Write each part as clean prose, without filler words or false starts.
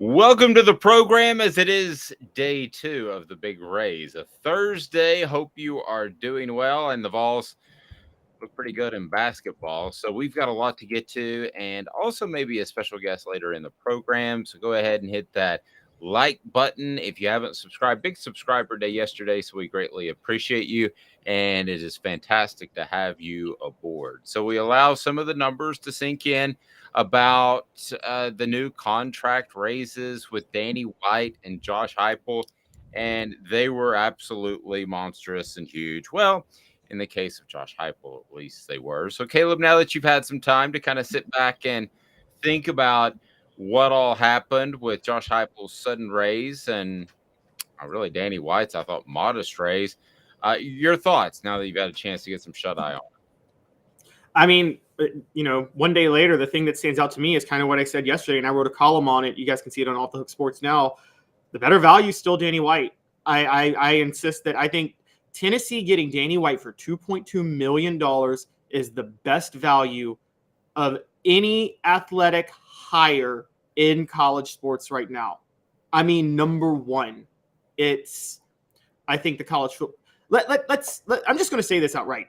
Welcome to the program as it is day two of the big raise. A Thursday. Hope you are doing well. And the Vols look pretty good in basketball. So we've got a lot to get to and also maybe a special guest later in the program. So go ahead and hit that like button if you haven't subscribed. Big subscriber day yesterday. So we greatly appreciate you. And it is fantastic to have you aboard. So we allow some of the numbers to sink in about the new contract raises with Danny White and Josh Heupel, and they were absolutely monstrous and huge. Well, in the case of Josh Heupel, at least they were. So, Caleb, now that you've had some time to kind of sit back and think about what all happened with Josh Heupel's sudden raise and really Danny White's, I thought, modest raise, your thoughts now that you've had a chance to get some shut eye on? I mean, one day later, the thing that stands out to me is kind of what I said yesterday, and I wrote a column on it. You guys can see it on Off the Hook Sports now. The better value is still Danny White. I insist that I think Tennessee getting Danny White for $2.2 million is the best value of any athletic hire in college sports right now. I mean, number one, I think the college football. I'm just going to say this outright.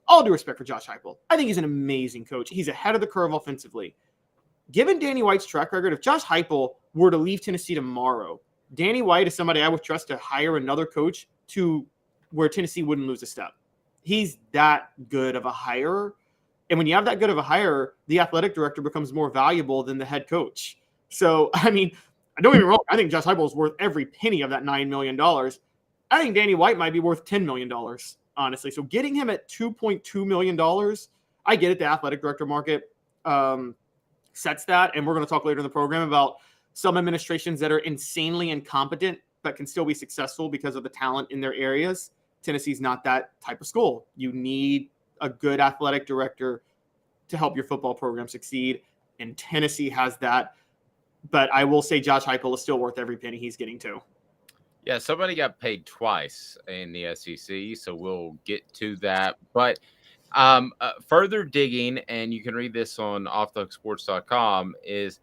All due respect for Josh Heupel, I think he's an amazing coach. He's ahead of the curve offensively. Given Danny White's track record, if Josh Heupel were to leave Tennessee tomorrow, Danny White is somebody I would trust to hire another coach to where Tennessee wouldn't lose a step. He's that good of a hire. And when you have that good of a hire, the athletic director becomes more valuable than the head coach. So, I mean, don't get me wrong. I think Josh Heupel is worth every penny of that $9 million. I think Danny White might be worth $10 million. Honestly. So getting him at $2.2 million, I get it. The athletic director market sets that. And we're going to talk later in the program about some administrations that are insanely incompetent, but can still be successful because of the talent in their areas. Tennessee's not that type of school. You need a good athletic director to help your football program succeed. And Tennessee has that. But I will say Josh Heupel is still worth every penny he's getting too. Yeah, somebody got paid twice in the SEC, so we'll get to that. But further digging, and you can read this on offthehooksports.com, is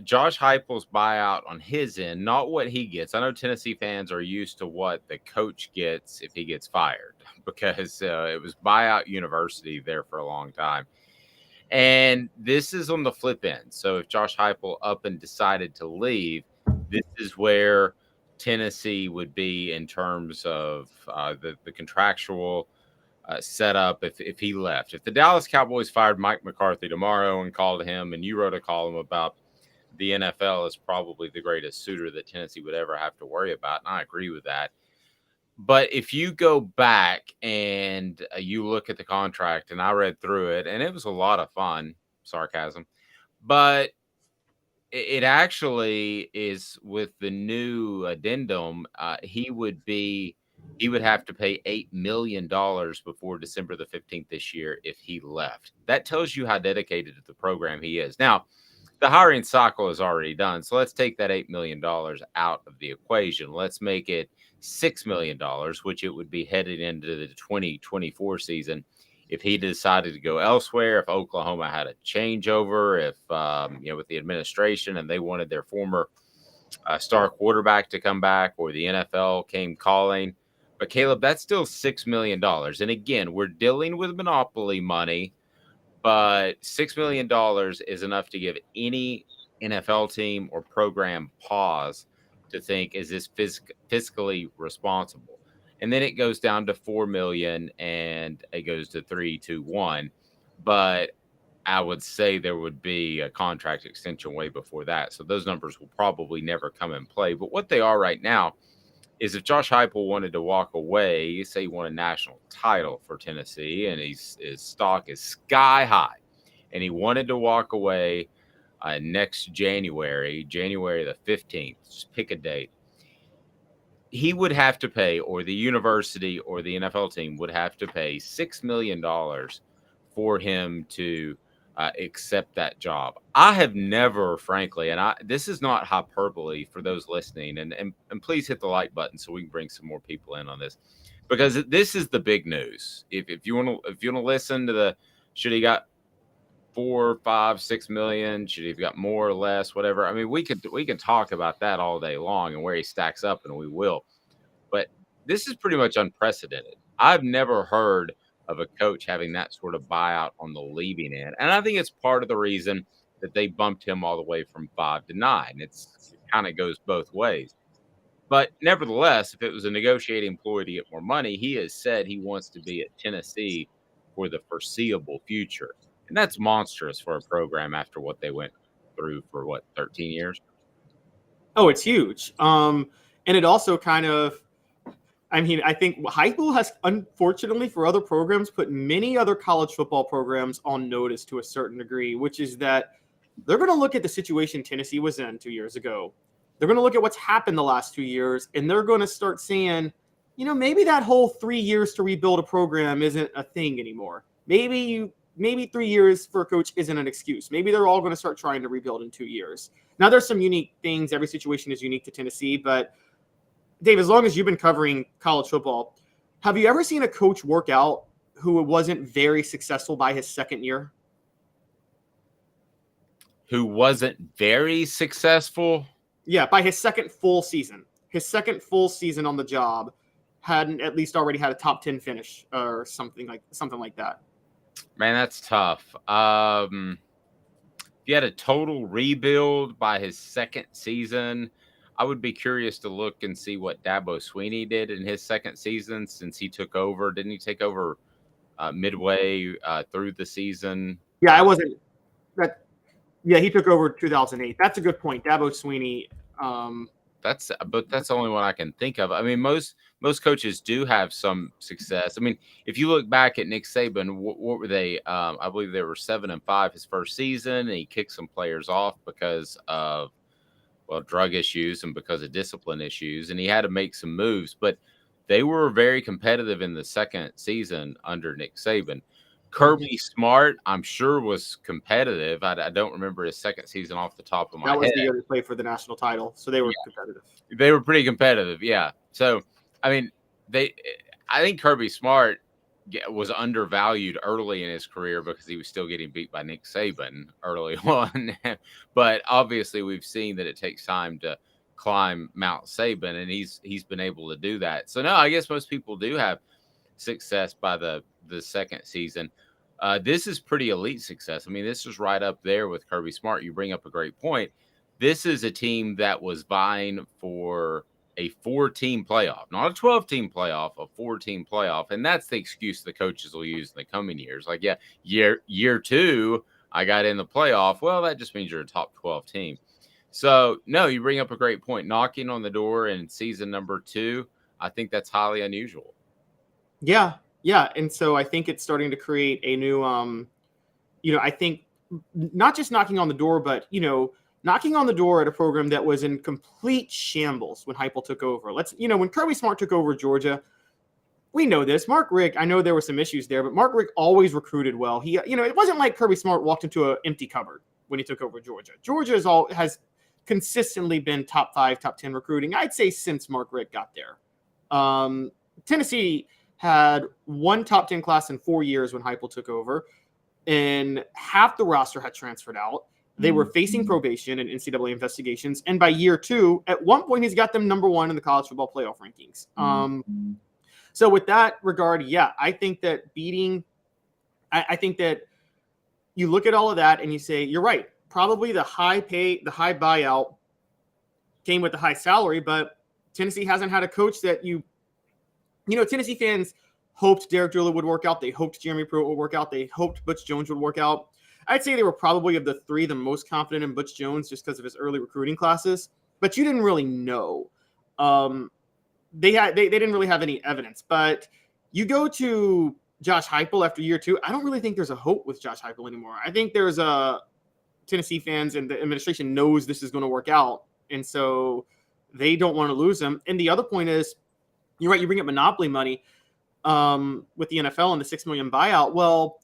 Josh Heupel's buyout on his end, not what he gets. I know Tennessee fans are used to what the coach gets if he gets fired because it was buyout university there for a long time. And this is on the flip end. So if Josh Heupel up and decided to leave, this is where Tennessee would be in terms of the contractual setup if he left. If the Dallas Cowboys fired Mike McCarthy tomorrow and called him, and you wrote a column about the NFL is probably the greatest suitor that Tennessee would ever have to worry about, and I agree with that. But if you go back and you look at the contract, and I read through it, and it was a lot of fun, sarcasm, but it actually is with the new addendum. He would have to pay $8 million before December the 15th this year if he left. That tells you how dedicated to the program he is. Now, the hiring cycle is already done, so let's take that $8 million out of the equation. Let's make it $6 million, which it would be headed into the 2024 season. If he decided to go elsewhere, if Oklahoma had a changeover, if with the administration and they wanted their former star quarterback to come back, or the NFL came calling. But Caleb, that's still $6 million. And again, we're dealing with monopoly money, but $6 million is enough to give any NFL team or program pause to think, is this fiscally responsible? And then it goes down to 4 million and it goes to 3, 2, 1. But I would say there would be a contract extension way before that. So those numbers will probably never come in play. But what they are right now is if Josh Heupel wanted to walk away, say he won a national title for Tennessee and his stock is sky high, and he wanted to walk away next January the 15th, just pick a date, he would have to pay, or the university or the NFL team would have to pay $6 million for him to accept that job. I have never, frankly, and this is not hyperbole for those listening, and please hit the like button so we can bring some more people in on this, because this is the big news. If you want to listen to the should he got 4, 5, 6 million? Should he have got more or less? Whatever. I mean, we can talk about that all day long and where he stacks up, and we will. But this is pretty much unprecedented. I've never heard of a coach having that sort of buyout on the leaving end, and I think it's part of the reason that they bumped him all the way from 5 to 9. It kind of goes both ways. But nevertheless, if it was a negotiating ploy to get more money, he has said he wants to be at Tennessee for the foreseeable future. And that's monstrous for a program after what they went through for 13 years. Oh, it's huge. And it also kind of, I mean, I think Heupel has, unfortunately for other programs, put many other college football programs on notice to a certain degree, which is that they're going to look at the situation Tennessee was in 2 years ago. They're going to look at what's happened the last 2 years, and they're going to start saying, maybe that whole 3 years to rebuild a program isn't a thing anymore. Maybe 3 years for a coach isn't an excuse. Maybe they're all going to start trying to rebuild in 2 years. Now, there's some unique things. Every situation is unique to Tennessee, but Dave, as long as you've been covering college football, have you ever seen a coach work out who wasn't very successful by his second year? Who wasn't very successful? Yeah, by his second full season. His second full season on the job hadn't at least already had a top 10 finish or something like that. Man, that's tough. If you had a total rebuild by his second season, I would be curious to look and see what Dabo Swinney did in his second season since he took over. Didn't he take over midway through the season? Yeah, I wasn't. Yeah, he took over 2008. That's a good point. Dabo Swinney. That's the only one I can think of. I mean, most coaches do have some success. I mean, if you look back at Nick Saban, what were they? I believe they were 7-5 his first season, and he kicked some players off because of drug issues and because of discipline issues, and he had to make some moves. But they were very competitive in the second season under Nick Saban. Kirby Smart, I'm sure, was competitive. I don't remember his second season off the top of my head. That was the year they played for the national title, so they were competitive. They were pretty competitive, yeah. So, I mean, I think Kirby Smart was undervalued early in his career because he was still getting beat by Nick Saban early on. But obviously, we've seen that it takes time to climb Mount Saban, and he's been able to do that. So, no, I guess most people do have success by the second season. This is pretty elite success. I mean, this is right up there with Kirby Smart. You bring up a great point. This is a team that was vying for a 4-team playoff, not a 12-team playoff, a 4-team playoff. And that's the excuse the coaches will use in the coming years. Like, yeah, year 2, I got in the playoff. Well, that just means you're a top 12 team. So, no, you bring up a great point. Knocking on the door in season number 2, I think that's highly unusual. Yeah. And so I think it's starting to create a new, I think not just knocking on the door, but, knocking on the door at a program that was in complete shambles when Heupel took over. When Kirby Smart took over Georgia, we know this. Mark Richt, I know there were some issues there, but Mark Richt always recruited well. He, it wasn't like Kirby Smart walked into an empty cupboard when he took over Georgia. Georgia has consistently been top 5, top 10 recruiting, I'd say, since Mark Richt got there. Tennessee had one top 10 class in 4 years when Heupel took over, and half the roster had transferred out. They were facing probation and NCAA investigations. And by year 2, at one point, he's got them number 1 in the college football playoff rankings. So with that regard, yeah, I think that I think that you look at all of that and you say, you're right. Probably the high high buyout came with the high salary, but Tennessee hasn't had a coach that Tennessee fans hoped Derek Dooley would work out. They hoped Jeremy Pruitt would work out. They hoped Butch Jones would work out. I'd say they were probably, of the 3, the most confident in Butch Jones just because of his early recruiting classes. But you didn't really know. They didn't really have any evidence. But you go to Josh Heupel after year 2, I don't really think there's a hope with Josh Heupel anymore. I think there's Tennessee fans and the administration knows this is going to work out, and so they don't want to lose him. And the other point is, you're right, you bring up monopoly money with the NFL and the $6 million buyout. Well,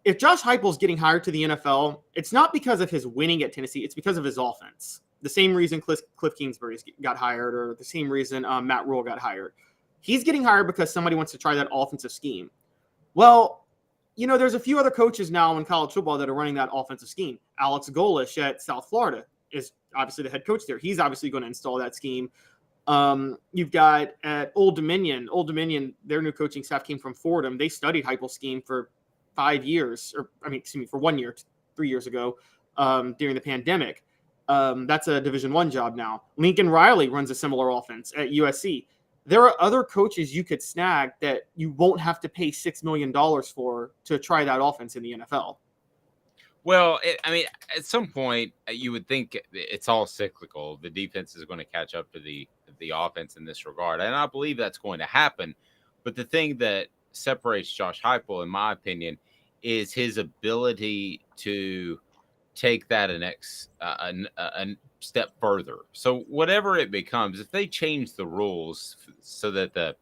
if Josh Heupel's getting hired to the NFL, it's not because of his winning at Tennessee. It's because of his offense. The same reason Cliff Kingsbury got hired, or the same reason Matt Rule got hired. He's getting hired because somebody wants to try that offensive scheme. Well, there's a few other coaches now in college football that are running that offensive scheme. Alex Golish at South Florida is obviously the head coach there. He's obviously going to install that scheme. You've got at Old Dominion, their new coaching staff came from Fordham. They studied Heupel's scheme for 5 years, for 1 year, 3 years ago, during the pandemic. That's a Division I job now. Lincoln Riley runs a similar offense at USC. There are other coaches you could snag that you won't have to pay $6 million for to try that offense in the NFL. Well, at some point, you would think it's all cyclical. The defense is going to catch up to the offense in this regard, and I believe that's going to happen. But the thing that separates Josh Heupel, in my opinion, is his ability to take that a step further. So whatever it becomes, if they change the rules so that the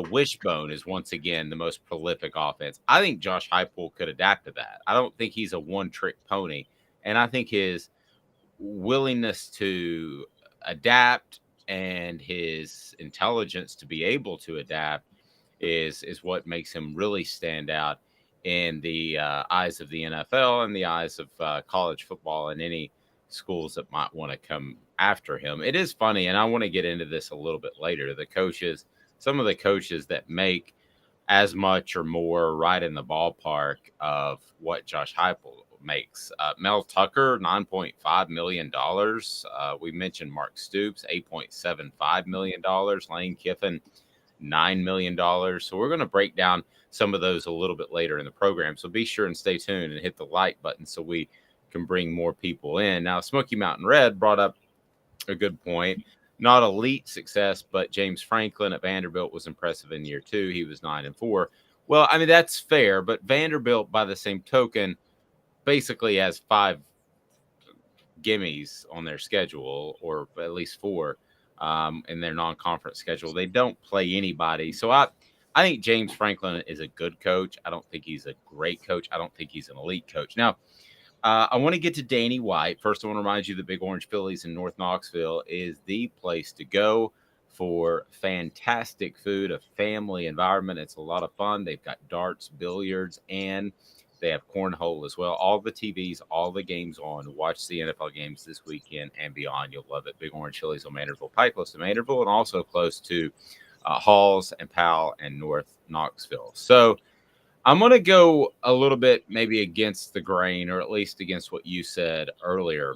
wishbone is once again the most prolific offense, I think Josh Heupel could adapt to that. I don't think he's a one-trick pony, and I think his willingness to adapt and his intelligence to be able to adapt is what makes him really stand out in the eyes of the NFL and the eyes of college football and any schools that might want to come after him. It is funny, and I want to get into this a little bit later. Some of the coaches that make as much or more right in the ballpark of what Josh Heupel makes. Mel Tucker, $9.5 million. We mentioned Mark Stoops, $8.75 million. Lane Kiffin, $9 million. So we're going to break down some of those a little bit later in the program. So be sure and stay tuned and hit the like button so we can bring more people in. Now, Smoky Mountain Red brought up a good point. Not elite success, but James Franklin at Vanderbilt was impressive in year 2. He was 9-4. Well, that's fair, but Vanderbilt, by the same token, basically has 5 gimmies on their schedule, or at least 4 in their non-conference schedule. They don't play anybody. So I think James Franklin is a good coach. I don't think he's a great coach. I don't think he's an elite coach. Now, I want to get to Danny White. First, I want to remind you the Big Orange Phillies in North Knoxville is the place to go for fantastic food, a family environment. It's a lot of fun. They've got darts, billiards, and they have cornhole as well. All the TVs, all the games on. Watch the NFL games this weekend and beyond. You'll love it. Big Orange Phillies on Maynardville Pike, close to Maynardville, and also close to Halls and Powell and North Knoxville. So I'm going to go a little bit maybe against the grain, or at least against what you said earlier.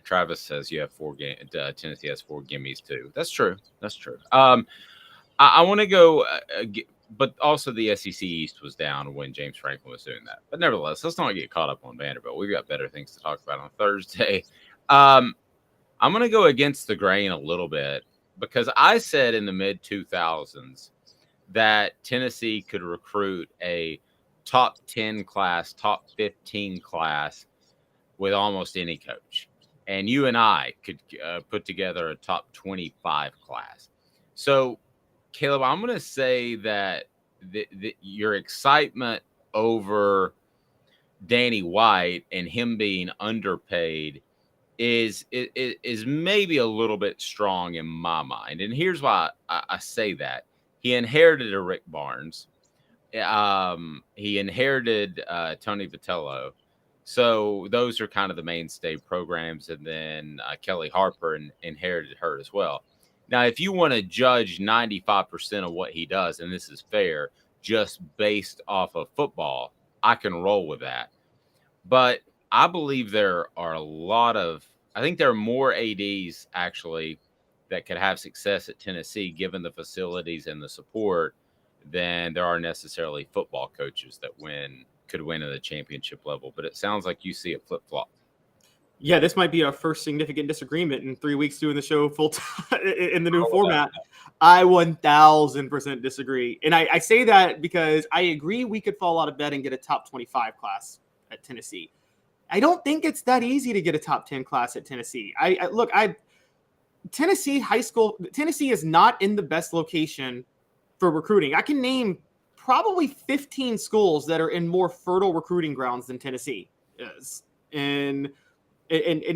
Travis says you have 4 games. Tennessee has 4 gimmies too. That's true. I want to go, but also the SEC East was down when James Franklin was doing that. But nevertheless, let's not get caught up on Vanderbilt. We've got better things to talk about on Thursday. I'm going to go against the grain a little bit because I said in the mid-2000s that Tennessee could recruit a top 10 class, top 15 class with almost any coach. And you and I could put together a top 25 class. So, Caleb, I'm going to say that your excitement over Danny White and him being underpaid is maybe a little bit strong in my mind. And here's why I say that. He inherited a Rick Barnes. He inherited Tony Vitello. So those are kind of the mainstay programs. And then Kelly Harper inherited her as well. Now, if you want to judge 95% of what he does, and this is fair, just based off of football, I can roll with that. But I believe there are I think there are more ADs actually that could have success at Tennessee, given the facilities and the support, than there are necessarily football coaches that could win at the championship level. But it sounds like you see it flip-flop. Yeah, this might be our first significant disagreement in 3 weeks doing the show full time in the new format. I 1000% disagree. And I say that because I agree we could fall out of bed and get a top 25 class at Tennessee. I don't think it's that easy to get a top 10 class at Tennessee. Tennessee is not in the best location for recruiting. I can name probably 15 schools that are in more fertile recruiting grounds than Tennessee is. And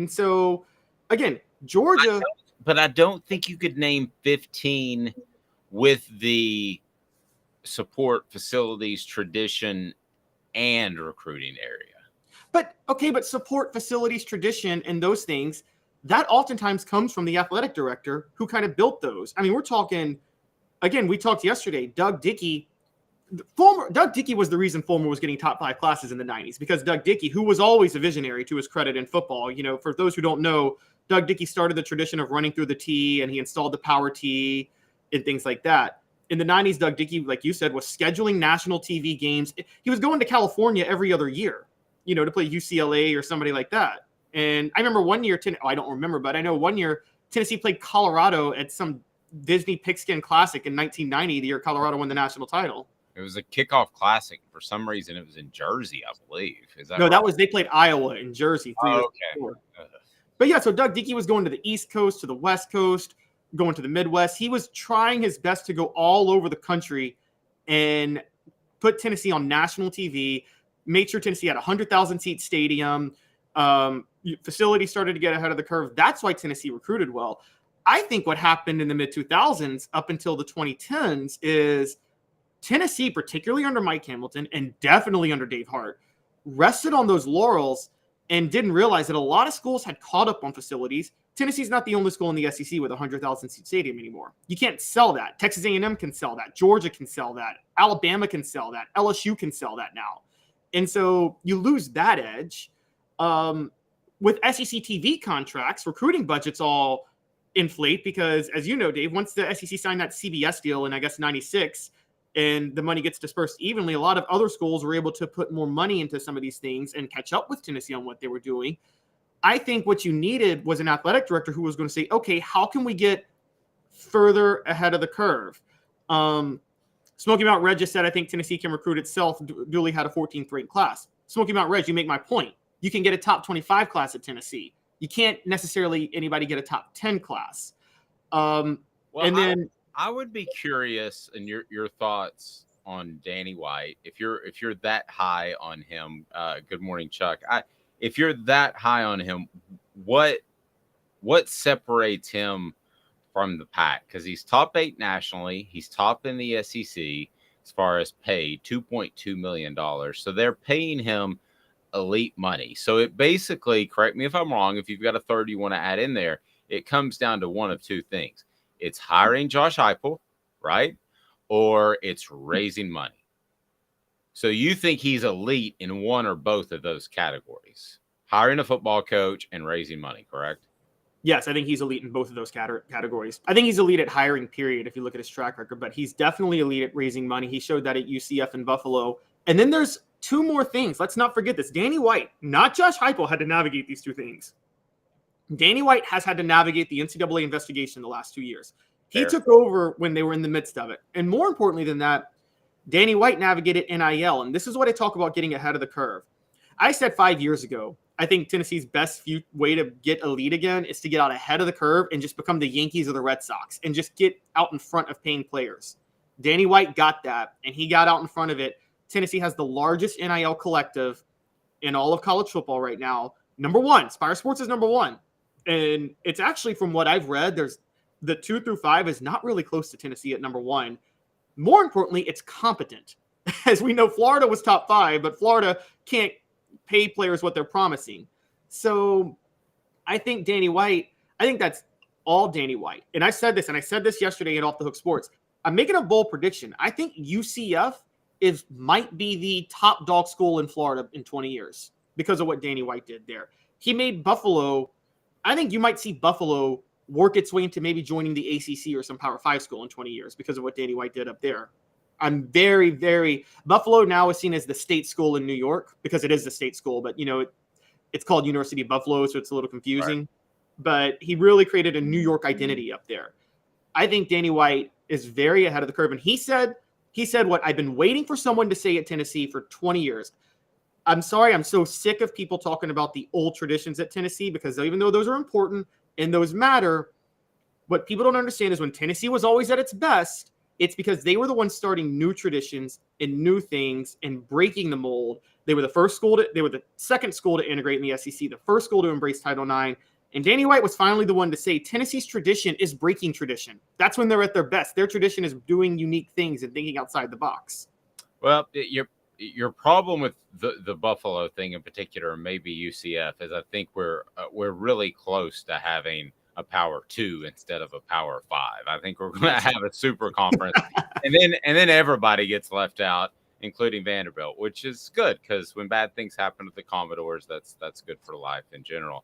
so, again, Georgia. But I don't think you could name 15 with the support, facilities, tradition, and recruiting area. But support, facilities, tradition, and those things, that oftentimes comes from the athletic director who kind of built those. I mean, we're talking, again, we talked yesterday, Doug Dickey was the reason Fulmer was getting top 5 classes in the 90s, because Doug Dickey, who was always a visionary to his credit in football, for those who don't know, Doug Dickey started the tradition of running through the tee, and he installed the power tee and things like that. In the 90s, Doug Dickey, like you said, was scheduling national TV games. He was going to California every other year, to play UCLA or somebody like that. And I remember one year, I don't remember, but I know one year Tennessee played Colorado at some Disney Pigskin Classic in 1990, the year Colorado won the national title. It was a kickoff classic. For some reason, it was in Jersey, I believe. Is that no? Right? That was, they played Iowa in Jersey 3 years before. But yeah, so Doug Dickey was going to the East Coast, to the West Coast, going to the Midwest. He was trying his best to go all over the country and put Tennessee on national TV, made sure Tennessee had a 100,000-seat stadium. Facility started to get ahead of the curve. That's why Tennessee recruited well. I think what happened in the mid-2000s up until the 2010s is Tennessee, particularly under Mike Hamilton and definitely under Dave Hart, rested on those laurels and didn't realize that a lot of schools had caught up on facilities. Tennessee's not the only school in the SEC with a 100,000-seat stadium anymore. You can't sell that. Texas A&M can sell that. Georgia can sell that. Alabama can sell that. LSU can sell that now. And so you lose that edge. With SEC TV contracts, recruiting budgets all inflate because, as you know, Dave, once the SEC signed that CBS deal in, I guess, 96, and the money gets dispersed evenly, a lot of other schools were able to put more money into some of these things and catch up with Tennessee on what they were doing. I think what you needed was an athletic director who was going to say, okay, how can we get further ahead of the curve? Smoky Mountain Red just said, I think Tennessee can recruit itself. Dooley had a 14th ranked class. Smoky Mountain Red, you make my point. You can get a top 25 class at Tennessee. You can't necessarily anybody get a top 10 class. And then I would be curious in your thoughts on Danny White. If you're that high on him, good morning, Chuck. If you're that high on him, what separates him from the pack? Because he's top 8 nationally. He's top in the SEC as far as pay, $2.2 million. So they're paying him elite money. So it basically, correct me if I'm wrong, if you've got a third you want to add in there, it comes down to one of two things. It's hiring Josh Heupel, right? Or it's raising money. So you think he's elite in one or both of those categories? Hiring a football coach and raising money, correct? Yes, I think he's elite in both of those categories. I think he's elite at hiring, period, if you look at his track record, but he's definitely elite at raising money. He showed that at UCF and Buffalo. And then there's two more things. Let's not forget this. Danny White, not Josh Heupel, had to navigate these two things. Danny White has had to navigate the NCAA investigation the last 2 years. He took over when they were in the midst of it. And more importantly than that, Danny White navigated NIL. And this is what I talk about getting ahead of the curve. I said 5 years ago, I think Tennessee's best way to get elite again is to get out ahead of the curve and just become the Yankees or the Red Sox and just get out in front of paying players. Danny White got that, and he got out in front of it. Tennessee has the largest NIL collective in all of college football right now. Number one, Spire Sports is number one. And it's actually, from what I've read, there's the 2 through 5 is not really close to Tennessee at number one. More importantly, it's competent. As we know, Florida was top 5, but Florida can't pay players what they're promising. So I think Danny White, I think that's all Danny White. And I said this yesterday at Off the Hook Sports. I'm making a bold prediction. I think UCF might be the top dog school in Florida in 20 years because of what Danny White did there. He made Buffalo, I think you might see Buffalo work its way into maybe joining the ACC or some Power 5 school in 20 years because of what Danny White did up there. I'm very, very – Buffalo now is seen as the state school in New York because it is the state school, but, it's called University of Buffalo, so it's a little confusing. Right. But he really created a New York identity up there. I think Danny White is very ahead of the curve. And he said what I've been waiting for someone to say at Tennessee for 20 years. I'm sorry, I'm so sick of people talking about the old traditions at Tennessee because even though those are important and those matter, what people don't understand is when Tennessee was always at its best, it's because they were the ones starting new traditions and new things and breaking the mold. They were the second school to integrate in the SEC, the first school to embrace Title IX. And Danny White was finally the one to say Tennessee's tradition is breaking tradition. That's when they're at their best. Their tradition is doing unique things and thinking outside the box. Well, your problem with the Buffalo thing in particular, maybe UCF, is I think we're really close to having a power 2 instead of a power 5. I think we're going to have a super conference, and then everybody gets left out, including Vanderbilt, which is good because when bad things happen to the Commodores, that's good for life in general.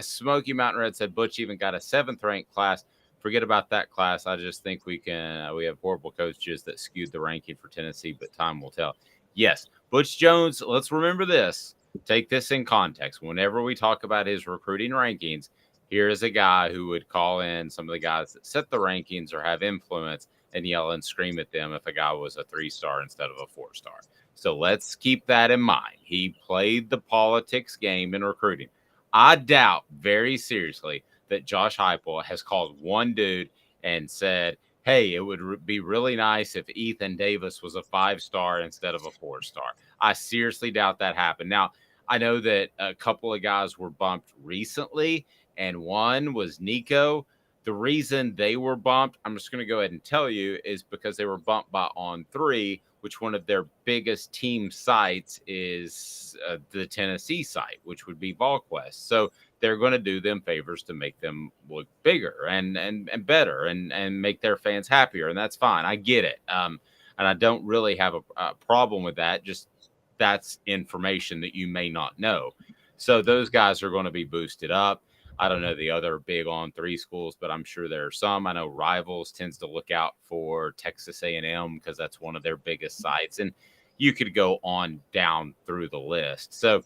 Smoky Mountain Red said Butch even got a 7th ranked class. Forget about that class. I just think we have horrible coaches that skewed the ranking for Tennessee, but time will tell. Yes, Butch Jones, let's remember this. Take this in context. Whenever we talk about his recruiting rankings, here is a guy who would call in some of the guys that set the rankings or have influence and yell and scream at them if a guy was a 3-star instead of a 4-star. So let's keep that in mind. He played the politics game in recruiting. I doubt very seriously that Josh Heupel has called one dude and said, hey, it would be really nice if Ethan Davis was a 5-star instead of a 4-star. I seriously doubt that happened. Now, I know that a couple of guys were bumped recently, and one was Nico. The reason they were bumped, I'm just going to go ahead and tell you, is because they were bumped by On3, which one of their biggest team sites is the Tennessee site, which would be VolQuest. So they're going to do them favors to make them look bigger and better and make their fans happier. And that's fine. I get it. And I don't really have a problem with that. Just that's information that you may not know. So those guys are going to be boosted up. I don't know the other big On3 schools, but I'm sure there are some. I know Rivals tends to look out for Texas A&M because that's one of their biggest sites. And you could go on down through the list. So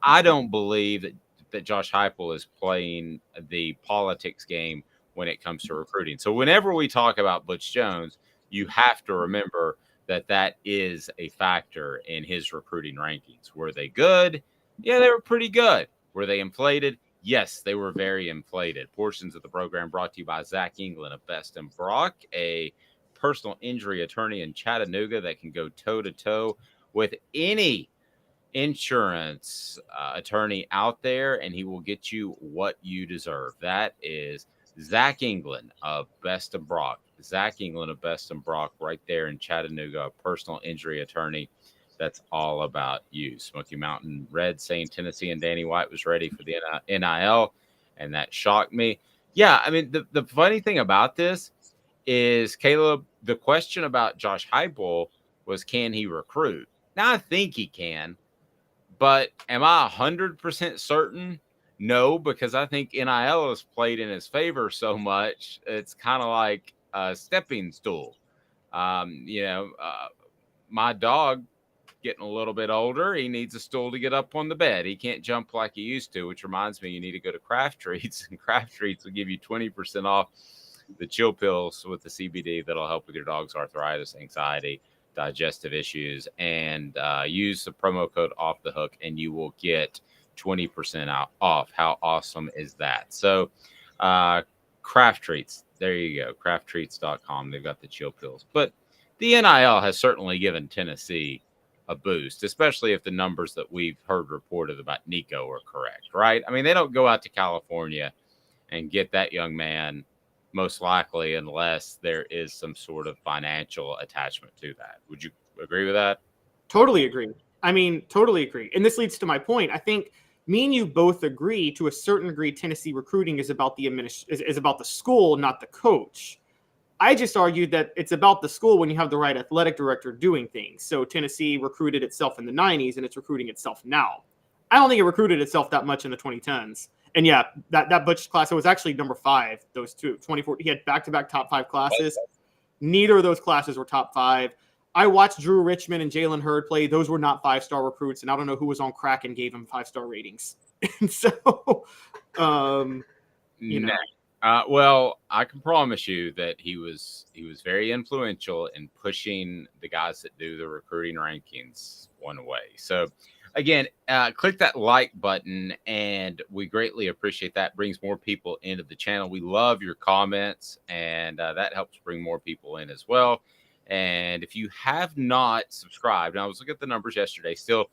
I don't believe that Josh Heupel is playing the politics game when it comes to recruiting. So whenever we talk about Butch Jones, you have to remember that is a factor in his recruiting rankings. Were they good? Yeah, they were pretty good. Were they inflated? Yes, they were very inflated. Portions of the program brought to you by Zach England of Best and Brock, a personal injury attorney in Chattanooga that can go toe-to-toe with any insurance attorney out there, and he will get you what you deserve. That is Zach England of Best and Brock. Zach England of Best and Brock right there in Chattanooga, a personal injury attorney. That's all about you. Smoky Mountain Red saying Tennessee and Danny White was ready for the NIL, and that shocked me. Yeah, I mean, the funny thing about this is, Caleb, the question about Josh Heupel was, can he recruit? Now, I think he can, but am I 100% certain? No, because I think NIL has played in his favor so much, it's kind of like a stepping stool. My dog, getting a little bit older, he needs a stool to get up on the bed. He can't jump like he used to, which reminds me, you need to go to Craft Treats, and Craft Treats will give you 20% off the chill pills with the CBD that'll help with your dog's arthritis, anxiety, digestive issues, and use the promo code Off the Hook, and you will get 20% off. How awesome is that? So, Craft Treats, there you go, crafttreats.com. They've got the chill pills, but the NIL has certainly given Tennessee a boost, especially if the numbers that we've heard reported about Nico are correct, right? I mean, they don't go out to California and get that young man, most likely, unless there is some sort of financial attachment to that. Would you agree with that? Totally agree. I mean, totally agree. And this leads to my point. I think me and you both agree to a certain degree Tennessee recruiting is about the is about the school, not the coach. I just argued that it's about the school when you have the right athletic director doing things. So Tennessee recruited itself in the 90s, and it's recruiting itself now. I don't think it recruited itself that much in the 2010s. And yeah, that Butch class, it was actually number 5, those two. 24, he had back-to-back top 5 classes. Neither of those classes were top 5. I watched Drew Richmond and Jalen Hurd play. Those were not 5-star recruits, and I don't know who was on crack and gave him 5-star ratings. And so, well, I can promise you that he was very influential in pushing the guys that do the recruiting rankings one way. So, again, click that like button, and we greatly appreciate that. It brings more people into the channel. We love your comments, and that helps bring more people in as well. And if you have not subscribed, and I was looking at the numbers yesterday, still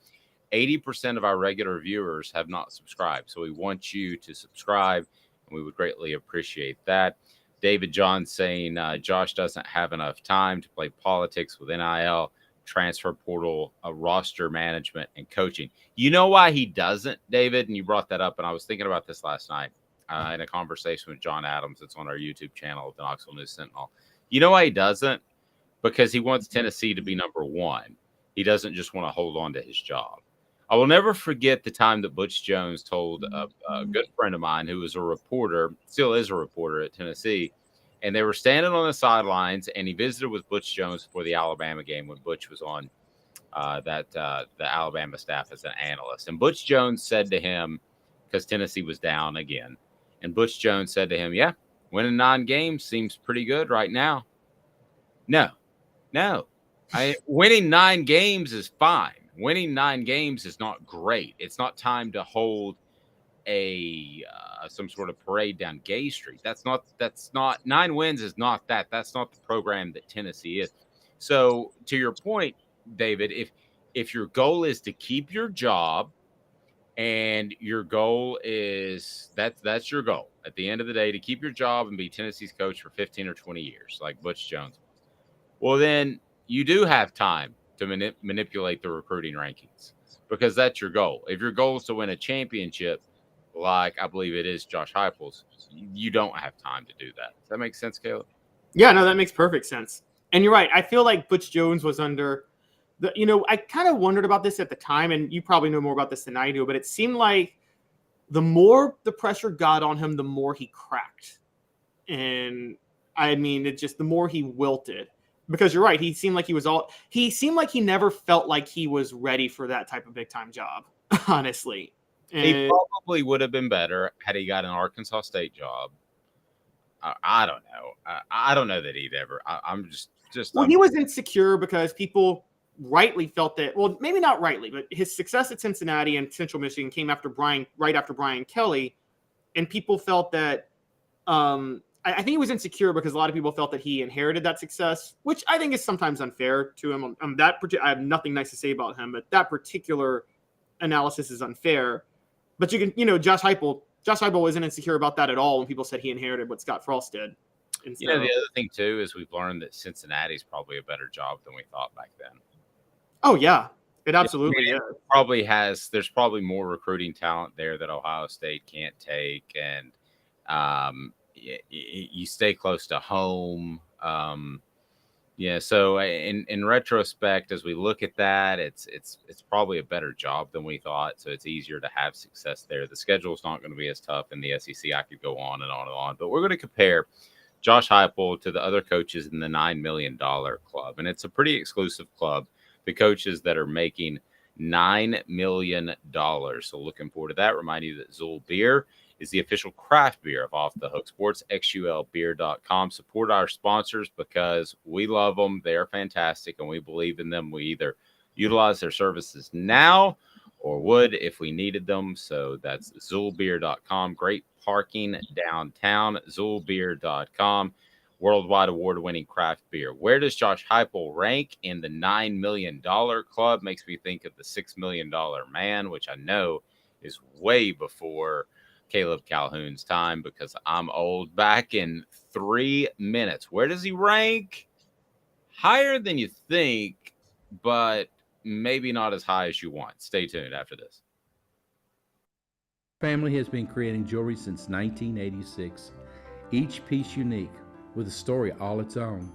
80% of our regular viewers have not subscribed. So we want you to subscribe, and we would greatly appreciate that. David John saying Josh doesn't have enough time to play politics with NIL. transfer portal, roster management, and coaching. You know why he doesn't, David? And you brought that up, and I was thinking about this last night in a conversation with John Adams. It's on our YouTube channel, the Knoxville News Sentinel. You know why he doesn't? Because he wants Tennessee to be number one. He doesn't just want to hold on to his job. I will never forget the time that Butch Jones told a good friend of mine who was a reporter, still is a reporter at Tennessee, and they were standing on the sidelines, and he visited with Butch Jones for the Alabama game when Butch was on the Alabama staff as an analyst. And Butch Jones said to him, because Tennessee was down again, and Butch Jones said to him, yeah, winning 9 games seems pretty good right now. No. Winning 9 games is fine. Winning 9 games is not great. It's not time to hold some sort of parade down Gay Street. That's not 9 wins is not that. That's not the program that Tennessee is. So to your point, David, if your goal is to keep your job, and your goal is that's your goal at the end of the day, to keep your job and be Tennessee's coach for 15 or 20 years, like Butch Jones was, well, then you do have time to manipulate the recruiting rankings, because that's your goal. If your goal is to win a championship, like I believe it is Josh Heupel's, you don't have time to do that. Does that make sense, Caleb? Yeah, no, that makes perfect sense. And you're right. I feel like Butch Jones was under I kind of wondered about this at the time, and you probably know more about this than I do, but it seemed like the more the pressure got on him, the more he cracked. And I mean, it just, the more he wilted. Because you're right, he seemed like he never felt like he was ready for that type of big time job, honestly. And he probably would have been better had he got an Arkansas State job. I don't know. I don't know that he'd ever. He was insecure because people rightly felt that, well, maybe not rightly, but his success at Cincinnati and Central Michigan came right after Brian Kelly, and people felt that I think he was insecure because a lot of people felt that he inherited that success, which I think is sometimes unfair to him. I have nothing nice to say about him, but that particular analysis is unfair. But you can, Josh Heupel wasn't insecure about that at all when people said he inherited what Scott Frost did. And so, the other thing too is we've learned that Cincinnati's probably a better job than we thought back then. Oh yeah, it absolutely is. There's probably more recruiting talent there that Ohio State can't take, and you stay close to home. So in retrospect, as we look at that, it's probably a better job than we thought. So it's easier to have success there. The schedule's not going to be as tough in the SEC. I could go on and on and on, but we're going to compare Josh Heupel to the other coaches in the $9 million club, and it's a pretty exclusive club. The coaches that are making $9 million. So looking forward to that. Remind you that Zool Beer is the official craft beer of Off the Hook Sports, xulbeer.com. Support our sponsors because we love them. They are fantastic, and we believe in them. We either utilize their services now or would if we needed them. So that's zoolbeer.com. Great parking downtown, zoolbeer.com. Worldwide award-winning craft beer. Where does Josh Heupel rank in the $9 million club? Makes me think of the $6 million man, which I know is way before Caleb Calhoun's time because I'm old. Back in 3 minutes. Where does he rank? Higher than you think, but maybe not as high as you want. Stay tuned after this. Family has been creating jewelry since 1986. Each piece unique, with a story all its own.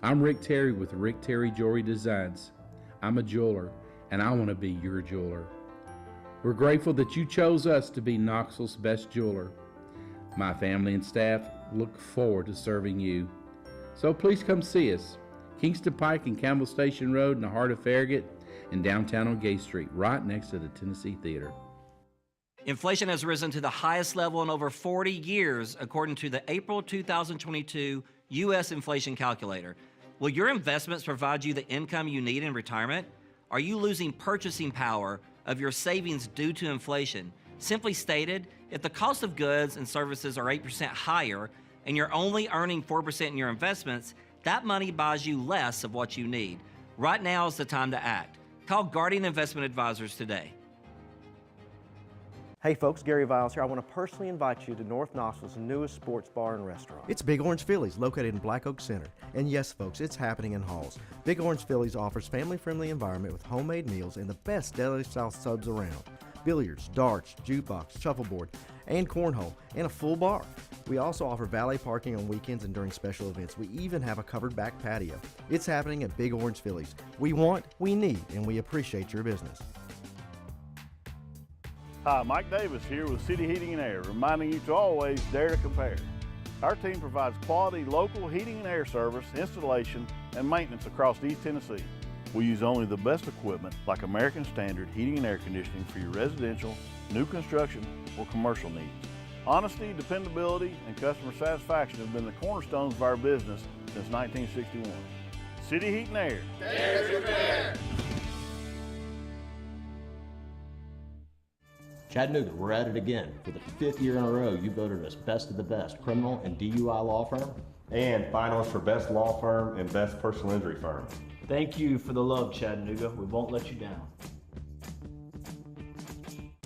I'm Rick Terry with Rick Terry Jewelry Designs. I'm a jeweler, and I want to be your jeweler. We're grateful that you chose us to be Knoxville's best jeweler. My family and staff look forward to serving you. So please come see us. Kingston Pike and Campbell Station Road in the heart of Farragut and downtown on Gay Street, right next to the Tennessee Theater. Inflation has risen to the highest level in over 40 years, according to the April 2022 U.S. Inflation Calculator. Will your investments provide you the income you need in retirement? Are you losing purchasing power of your savings due to inflation? Simply stated, if the cost of goods and services are 8% higher and you're only earning 4% in your investments, that money buys you less of what you need. Right now is the time to act. Call Guardian Investment Advisors today. Hey folks, Gary Viles here. I want to personally invite you to North Knoxville's newest sports bar and restaurant. It's Big Orange Phillies, located in Black Oak Center. And yes folks, it's happening in Halls. Big Orange Phillies offers family-friendly environment with homemade meals and the best deli-style subs around. Billiards, darts, jukebox, shuffleboard, and cornhole, and a full bar. We also offer valet parking on weekends and during special events. We even have a covered back patio. It's happening at Big Orange Phillies. We want, we need, and we appreciate your business. Hi, Mike Davis here with City Heating and Air, reminding you to always dare to compare. Our team provides quality local heating and air service, installation, and maintenance across East Tennessee. We use only the best equipment like American Standard heating and air conditioning for your residential, new construction, or commercial needs. Honesty, dependability, and customer satisfaction have been the cornerstones of our business since 1961. City Heat and Air. Dare to compare. Chattanooga, we're at it again. For the 5th year in a row, you voted us best of the best criminal and DUI law firm. And finalists for best law firm and best personal injury firm. Thank you for the love, Chattanooga. We won't let you down.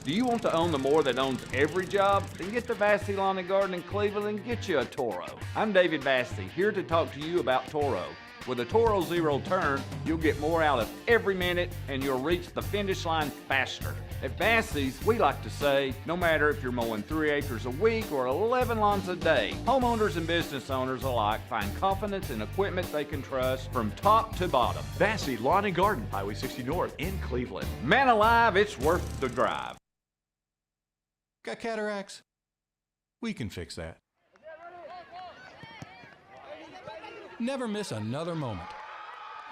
Do you want to own the more that owns every job? Then get to Vassey Lawn and Garden in Cleveland and get you a Toro. I'm David Vassey, here to talk to you about Toro. With a Toro Zero Turn, you'll get more out of every minute and you'll reach the finish line faster. At Vassey's, we like to say, no matter if you're mowing 3 acres a week or 11 lawns a day, homeowners and business owners alike find confidence in equipment they can trust from top to bottom. Vassey Lawn and Garden, Highway 60 North in Cleveland. Man alive, it's worth the drive. Got cataracts? We can fix that. Never miss another moment.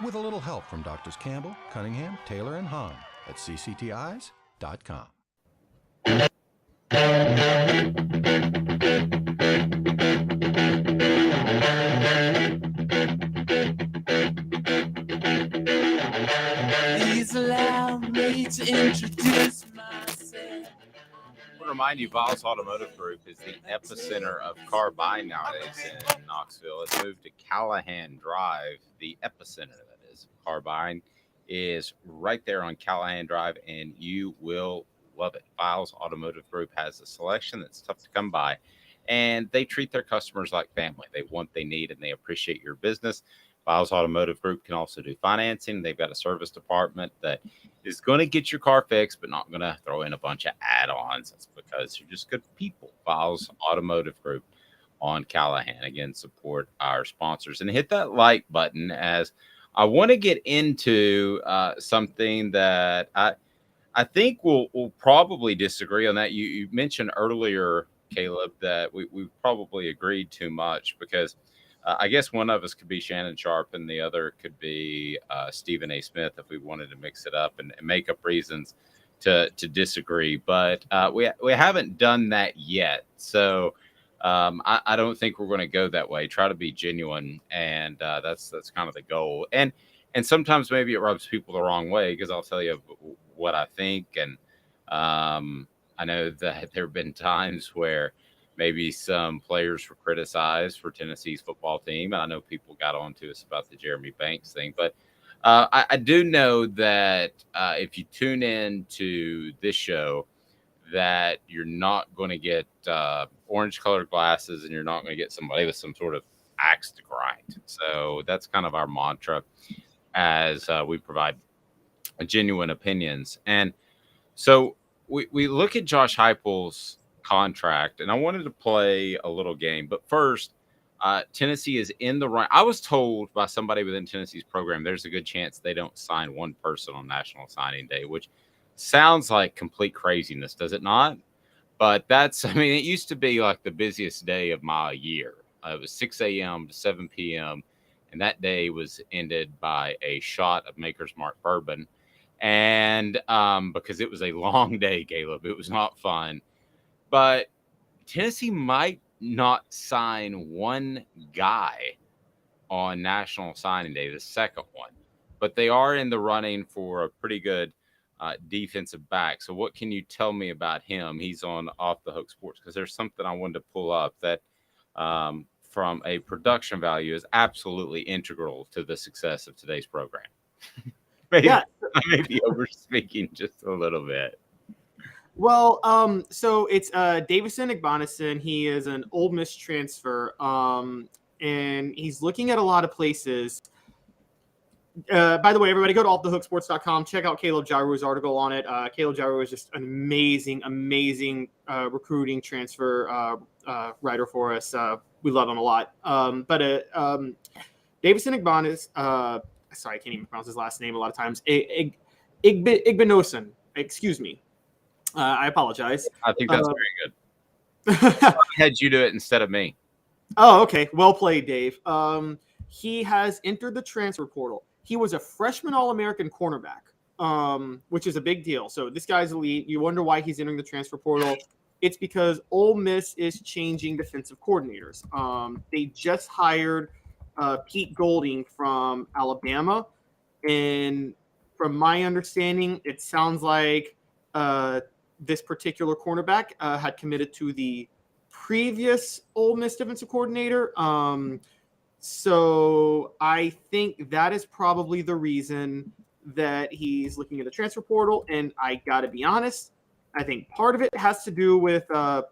With a little help from Doctors Campbell, Cunningham, Taylor, and Hahn at cctis.com. Please allow me to introduce myself. To remind you, Vols Automotive Group is the epicenter of car buying nowadays in Knoxville. It's moved to Callahan Drive. The epicenter, that is, of car buying is right there on Callahan Drive, and you will love it. Vols Automotive Group has a selection that's tough to come by, and they treat their customers like family. They want, they need, and they appreciate your business. Vols Automotive Group can also do financing. They've got a service department that is going to get your car fixed, but not going to throw in a bunch of add-ons. That's because you're just good people. Vols Automotive Group on Callahan. Again, support our sponsors and hit that like button, as I want to get into something that I think we'll probably disagree on. That you mentioned earlier, Caleb, that we probably agreed too much, because I guess one of us could be Shannon Sharp and the other could be Stephen A. Smith if we wanted to mix it up and make up reasons to disagree. But we haven't done that yet. So I don't think we're going to go that way. Try to be genuine. And that's kind of the goal. And sometimes maybe it rubs people the wrong way, because I'll tell you what I think. And I know that there have been times where maybe some players were criticized for Tennessee's football team. And I know people got on to us about the Jeremy Banks thing. But I do know that if you tune in to this show, that you're not going to get orange-colored glasses, and you're not going to get somebody with some sort of axe to grind. So that's kind of our mantra, as we provide genuine opinions. And so we look at Josh Heupel's contract, and I wanted to play a little game. But first, Tennessee is in the run. I was told by somebody within Tennessee's program there's a good chance they don't sign one person on National Signing Day, which sounds like complete craziness, does it not? But it used to be like the busiest day of my year. It was 6 a.m. to 7 p.m., and that day was ended by a shot of Maker's Mark bourbon. And because it was a long day, Caleb, it was not fun. But Tennessee might not sign one guy on National Signing Day, the second one. But they are in the running for a pretty good defensive back. So what can you tell me about him? He's on Off the Hook Sports, because there's something I wanted to pull up that from a production value is absolutely integral to the success of today's program. I may be over speaking just a little bit. Well, so it's Davison Igbonason. He is an Ole Miss transfer, and he's looking at a lot of places. By the way, everybody go to offthehooksports.com. Check out Caleb Jairu's article on it. Caleb Jairu is just an amazing recruiting transfer writer for us. We love him a lot. But Davison Igbonason, sorry, I can't even pronounce his last name a lot of times. Igbinosun, excuse me. I apologize. I think that's very good. I had you do it instead of me. Oh, okay. Well played, Dave. He has entered the transfer portal. He was a freshman All-American cornerback, which is a big deal. So this guy's elite. You wonder why he's entering the transfer portal. It's because Ole Miss is changing defensive coordinators. They just hired Pete Golding from Alabama. And from my understanding, it sounds like this particular cornerback had committed to the previous Ole Miss defensive coordinator. So I think that is probably the reason that he's looking at the transfer portal. And I got to be honest, I think part of it has to do with, the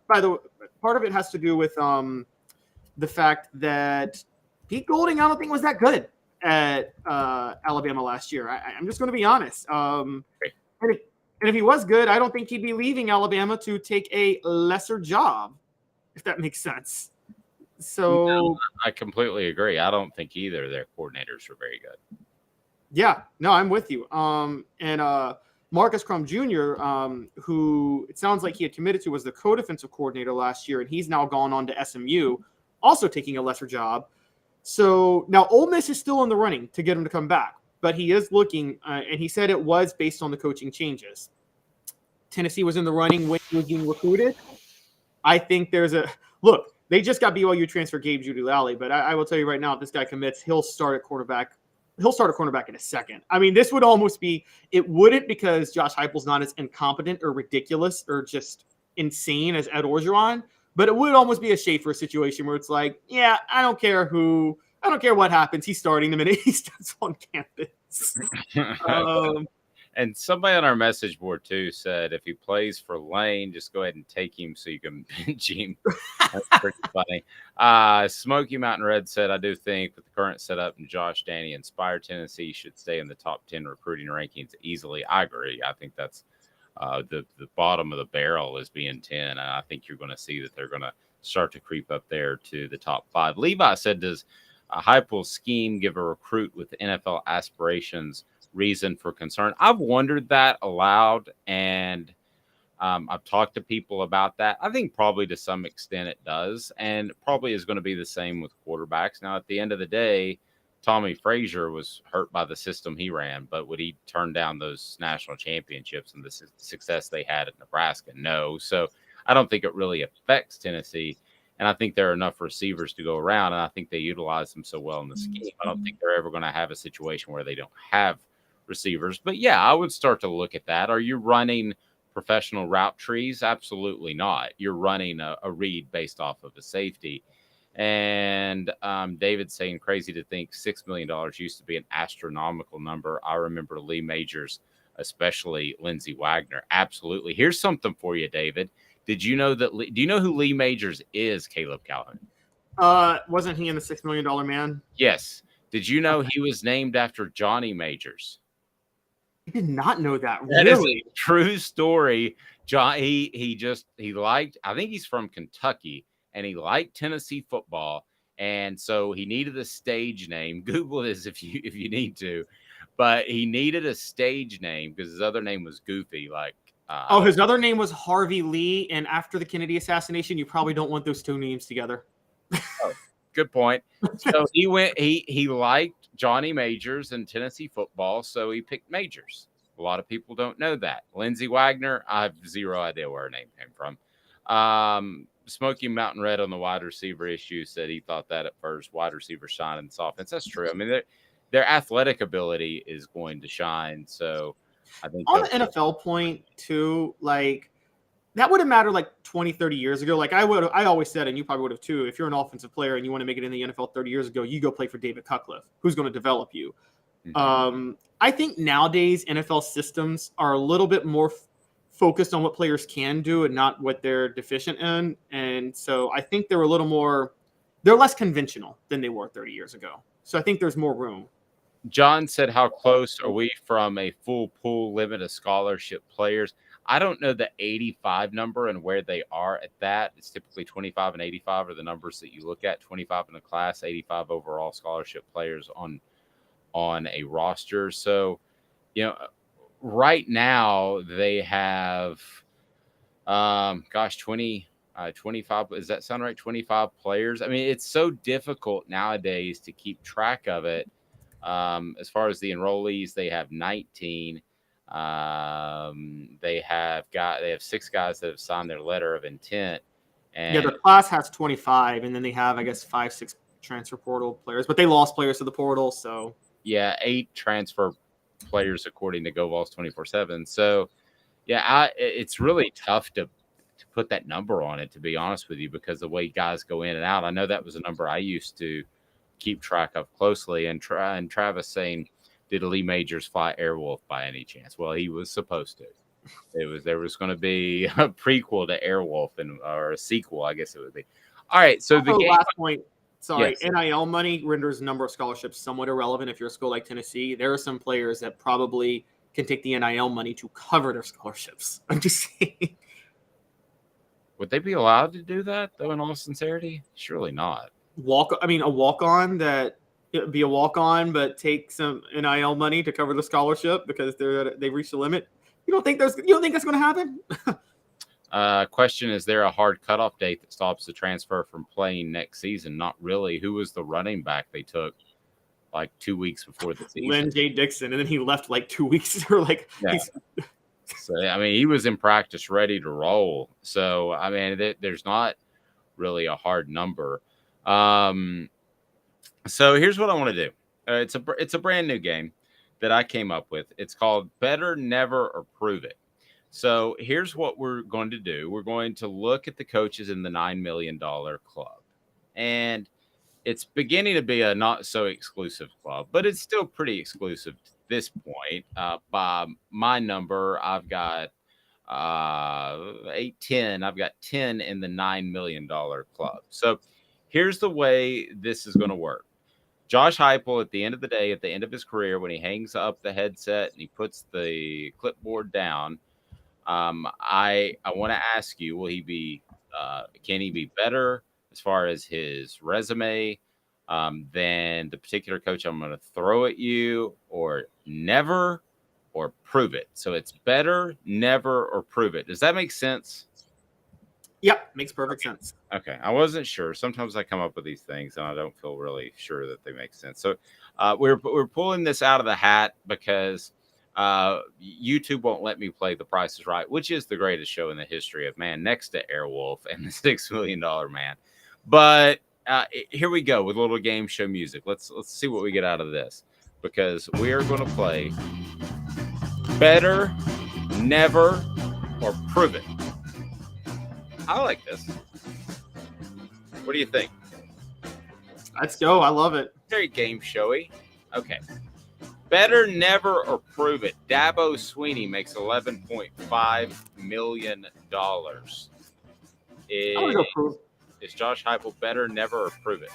fact that Pete Golding, I don't think was that good at Alabama last year. I'm just going to be honest. And if he was good, I don't think he'd be leaving Alabama to take a lesser job, if that makes sense. So no, I completely agree. I don't think either of their coordinators are very good. Yeah, no, I'm with you. And Marcus Crum Jr., who it sounds like he had committed to, was the co-defensive coordinator last year, and he's now gone on to SMU, also taking a lesser job. So now Ole Miss is still in the running to get him to come back, but he is looking, and he said it was based on the coaching changes. Tennessee was in the running when he was being recruited. I think there's a look. They just got BYU transfer Gabe Jeudy-Lally, but I will tell you right now, if this guy commits, he'll start a cornerback in a second. I mean, this would almost be – it wouldn't because Josh Heupel's not as incompetent or ridiculous or just insane as Ed Orgeron, but it would almost be a Schaefer situation where it's like, yeah, I don't care what happens. He's starting the minute he steps on campus. And somebody on our message board, too, said if he plays for Lane, just go ahead and take him so you can bench him. That's pretty funny. Smoky Mountain Red said, I do think with the current setup and Josh Danny inspired Tennessee should stay in the top 10 recruiting rankings easily. I agree. I think that's the bottom of the barrel is being 10. And I think you're going to see that they're going to start to creep up there to the top 5. Levi said, does a Heupel scheme give a recruit with NFL aspirations reason for concern? I've wondered that aloud, and I've talked to people about that. I think probably to some extent it does, and probably is going to be the same with quarterbacks. Now, at the end of the day, Tommy Frazier was hurt by the system he ran, but would he turn down those national championships and the success they had at Nebraska? No. So I don't think it really affects Tennessee. And I think there are enough receivers to go around, and I think they utilize them so well in the scheme. I don't think they're ever going to have a situation where they don't have receivers. But, yeah, I would start to look at that. Are you running professional route trees? Absolutely not. You're running a read based off of a safety. And David's saying crazy to think $6 million used to be an astronomical number. I remember Lee Majors, especially Lindsey Wagner. Absolutely. Here's something for you, David. Did you know that? Do you know who Lee Majors is, Caleb Calhoun? Wasn't he in the $6 Million Man? Yes. Did you know he was named after Johnny Majors? I did not know that. That is a true story. John, he liked. I think he's from Kentucky, and he liked Tennessee football, and so he needed a stage name. Google this if you need to, but he needed a stage name because his other name was Goofy, like. His other name was Harvey Lee, and after the Kennedy assassination, you probably don't want those two names together. Oh, good point. So he liked Johnny Majors and Tennessee football, so he picked Majors. A lot of people don't know that. Lindsey Wagner, I have zero idea where her name came from. Smoky Mountain Red on the wide receiver issue said he thought that at first. Wide receiver shine in this offense. That's true. I mean, their athletic ability is going to shine, so I think on the NFL point too, like that would have mattered like 20, 30 years ago. Like I always said, and you probably would have too, if you're an offensive player and you want to make it in the NFL 30 years ago, you go play for David Cutcliffe, who's going to develop you. Mm-hmm. I think nowadays NFL systems are a little bit more focused on what players can do and not what they're deficient in. And so I think they're less conventional than they were 30 years ago. So I think there's more room. John said, how close are we from a full pool limit of scholarship players? I don't know the 85 number and where they are at that. It's typically 25 and 85 are the numbers that you look at. 25 in a class, 85 overall scholarship players on a roster. So, right now they have, 25. Does that sound right? 25 players. I mean, it's so difficult nowadays to keep track of it. As far as the enrollees, they have 19. They have 6 guys that have signed their letter of intent. And the class has 25, and then they have, I guess, 5-6 transfer portal players, but they lost players to the portal. So 8 transfer players according to GoVols 24/7. So it's really tough to put that number on it, to be honest with you, because the way guys go in and out. I know that was a number I used to keep track of closely. And Travis saying, did Lee Majors fly Airwolf by any chance? Well, he was supposed to. There was going to be a prequel to Airwolf or a sequel, I guess it would be. All right, so the last point. Sorry, yes. NIL money renders the number of scholarships somewhat irrelevant if you're a school like Tennessee. There are some players that probably can take the NIL money to cover their scholarships. I'm just saying. Would they be allowed to do that, though, in all sincerity? Surely not. A walk-on that it'd be a walk-on, but take some NIL money to cover the scholarship because they've reached the limit. You don't think that's going to happen? Question: is there a hard cutoff date that stops the transfer from playing next season? Not really. Who was the running back they took like 2 weeks before the season? Lynn J. Dixon, and then he left like 2 weeks or like. Yeah. So I mean, he was in practice, ready to roll. So I mean, there's not really a hard number. So here's what I want to do. It's a brand new game that I came up with. It's called Better Never or Prove It. So here's what we're going to do. We're going to look at the coaches in the $9 million club. And it's beginning to be a not so exclusive club, but it's still pretty exclusive to this point. By my number, I've got 10. I've got 10 in the $9 million club. So here's the way this is going to work. Josh Heupel, at the end of the day, at the end of his career, when he hangs up the headset and he puts the clipboard down, I want to ask you: will he be? Can he be better as far as his resume than the particular coach I'm going to throw at you, or never, or prove it? So it's better, never, or prove it. Does that make sense? Yep, makes perfect sense. Okay, I wasn't sure. Sometimes I come up with these things and I don't feel really sure that they make sense. So we're pulling this out of the hat because YouTube won't let me play The Price is Right, which is the greatest show in the history of man, next to Airwolf and the $6 Million Man. But here we go with a little game show music. Let's see what we get out of this, because we are going to play Better, Never, or Prove It. I like this. What do you think? Let's go. I love it. Very game showy. Okay. Better, never, or prove it. Dabo Sweeney makes $11.5 million. Is Josh Heupel better, never, or prove it?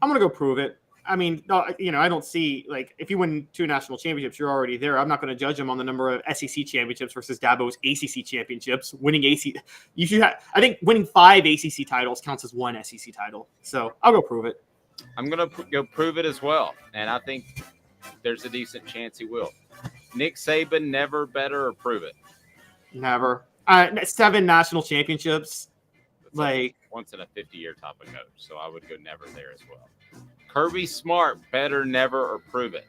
I'm going to go prove it. I mean, I don't see, like, if you win 2 national championships, you're already there. I'm not going to judge him on the number of SEC championships versus Dabo's ACC championships. I think winning 5 ACC titles counts as 1 SEC title. So I'll go prove it. I'm going to go prove it as well. And I think there's a decent chance he will. Nick Saban, never, better, or prove it? Never. 7 national championships. Like once in a 50-year type of coach. So I would go never there as well. Kirby Smart, better, never, or prove it?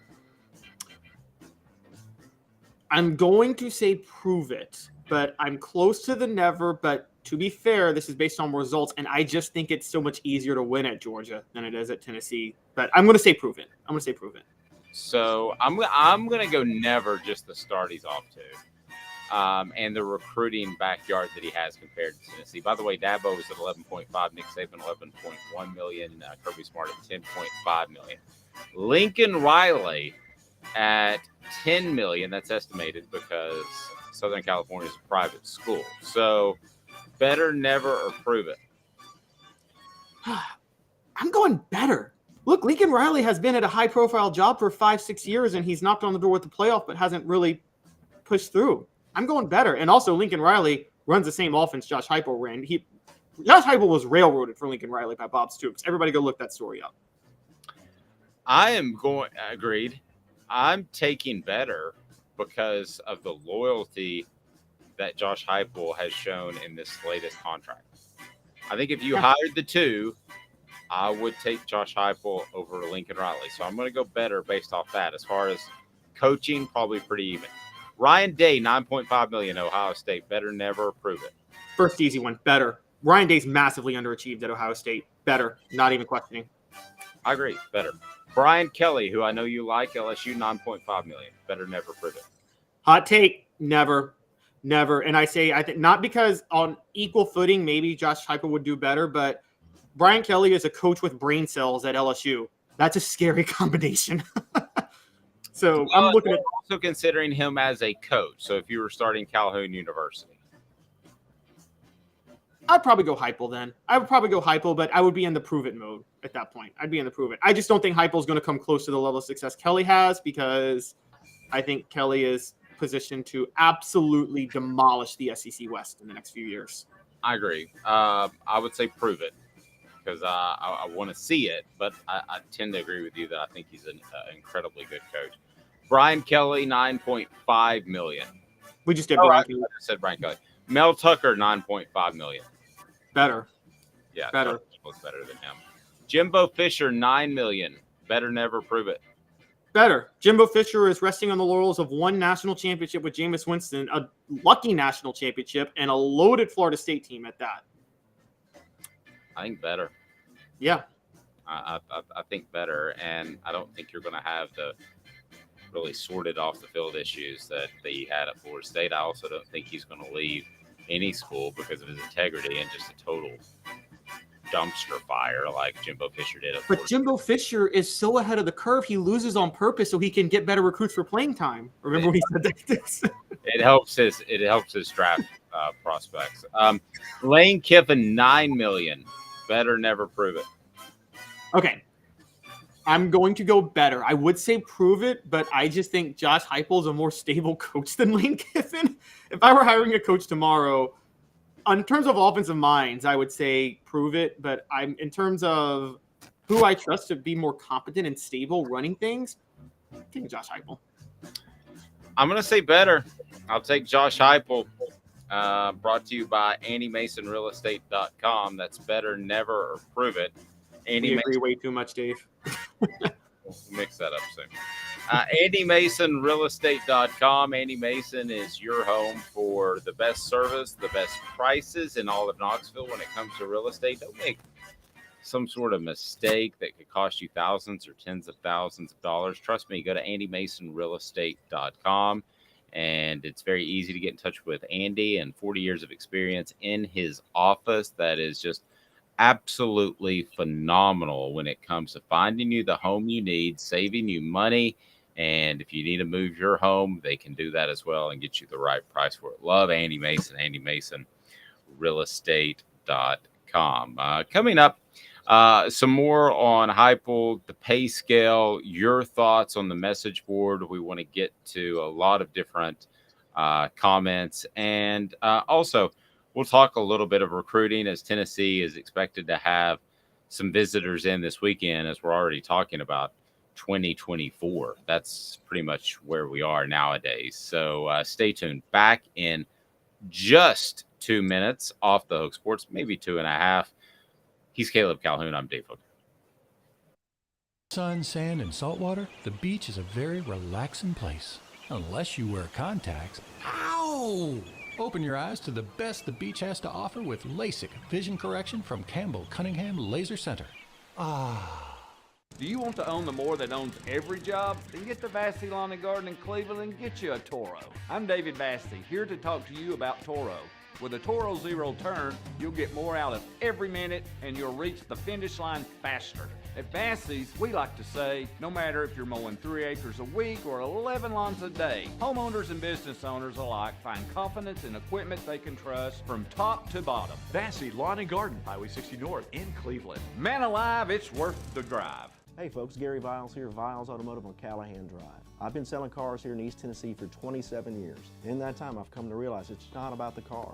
I'm going to say prove it, but I'm close to the never. But to be fair, this is based on results, and I just think it's so much easier to win at Georgia than it is at Tennessee. But I'm going to say prove it. So I'm going to go never, just the start he's off to. And the recruiting backyard that he has compared to Tennessee. By the way, Dabo was at 11.5, Nick Saban 11.1 million, Kirby Smart at 10.5 million. Lincoln Riley at $10 million. That's estimated because Southern California is a private school. So better never or prove it. I'm going better. Look, Lincoln Riley has been at a high-profile job for 5-6 years, and he's knocked on the door with the playoff, but hasn't really pushed through. I'm going better. And also, Lincoln Riley runs the same offense Josh Heupel ran. Josh Heupel was railroaded for Lincoln Riley by Bob Stoops. Everybody go look that story up. Agreed. I'm taking better because of the loyalty that Josh Heupel has shown in this latest contract. I think if you hired the two, I would take Josh Heupel over Lincoln Riley. So I'm going to go better based off that. As far as coaching, probably pretty even. Ryan Day, $9.5 million, Ohio State. Better never prove it. First easy one, better. Ryan Day's massively underachieved at Ohio State. Better, not even questioning. I agree, better. Brian Kelly, who I know you like, LSU, $9.5 million. Better never prove it. Hot take, never. And I think not because on equal footing, maybe Josh Heupel would do better, but Brian Kelly is a coach with brain cells at LSU. That's a scary combination. So I'm looking at also considering him as a coach. So if you were starting Calhoun University, I'd probably go Heupel then. I would probably go Heupel, but I would be in the prove it mode at that point. I'd be in the prove it. I just don't think Heupel's going to come close to the level of success Kelly has, because I think Kelly is positioned to absolutely demolish the SEC West in the next few years. I agree. I would say prove it because I want to see it, but I tend to agree with you that I think he's an incredibly good coach. Brian Kelly, $9.5 million. We just did Brian Kelly. I said Brian Kelly. Mel Tucker, $9.5 million. Better. Yeah, better. Looks better than him. Jimbo Fisher, $9 million. Better never prove it. Better. Jimbo Fisher is resting on the laurels of one national championship with Jameis Winston, a lucky national championship, and a loaded Florida State team at that. I think better. Yeah. I think better, and I don't think you're going to have the really sorted off the field issues that he had at Florida State. I also don't think he's going to leave any school because of his integrity and just a total dumpster fire like Jimbo Fisher did. But Jimbo Fisher is so ahead of the curve, he loses on purpose so he can get better recruits for playing time. Remember when he said that? It helps his draft prospects. Lane Kiffin, $9 million. Better never prove it. Okay. I'm going to go better. I would say prove it, but I just think Josh Heupel is a more stable coach than Lane Kiffin. If I were hiring a coach tomorrow, in terms of offensive minds, I would say prove it. But in terms of who I trust to be more competent and stable running things, I think Josh Heupel. I'm going to say better. I'll take Josh Heupel. Brought to you by AndyMasonRealEstate.com. That's better never or prove it. You agree way too much, Dave. We'll mix that up soon. AndyMasonRealEstate.com. Andy Mason is your home for the best service, the best prices in all of Knoxville when it comes to real estate. Don't make some sort of mistake that could cost you thousands or tens of thousands of dollars. Trust me, go to AndyMasonRealEstate.com. And it's very easy to get in touch with Andy and 40 years of experience in his office. That is just absolutely phenomenal when it comes to finding you the home you need, saving you money. And if you need to move your home, they can do that as well and get you the right price for it. Love Andy Mason, AndyMasonRealEstate.com. Coming up, some more on Heupel, the pay scale, your thoughts on the message board. We want to get to a lot of different comments. And also, we'll talk a little bit of recruiting as Tennessee is expected to have some visitors in this weekend, as we're already talking about 2024. That's pretty much where we are nowadays. So stay tuned. Back in just 2 minutes off the Hook Sports, maybe 2.5. He's Caleb Calhoun. I'm Dave Hooker. Sun, sand, and salt water, the beach is a very relaxing place. Unless you wear contacts. Ow! Open your eyes to the best the beach has to offer with LASIK vision correction from Campbell Cunningham Laser Center. Do you want to own the more that owns every job? Then get to Vassey Lawn and Garden in Cleveland and get you a Toro. I'm David Vassey, here to talk to you about Toro. With a Toro Zero Turn, you'll get more out of every minute and you'll reach the finish line faster. At Bassey's, we like to say, no matter if you're mowing 3 acres a week or 11 lawns a day, homeowners and business owners alike find confidence in equipment they can trust from top to bottom. Vassy Lawn and Garden, Highway 60 North in Cleveland. Man alive, it's worth the drive. Hey folks, Gary Viles here, Viles Automotive on Callahan Drive. I've been selling cars here in East Tennessee for 27 years. In that time, I've come to realize it's not about the car.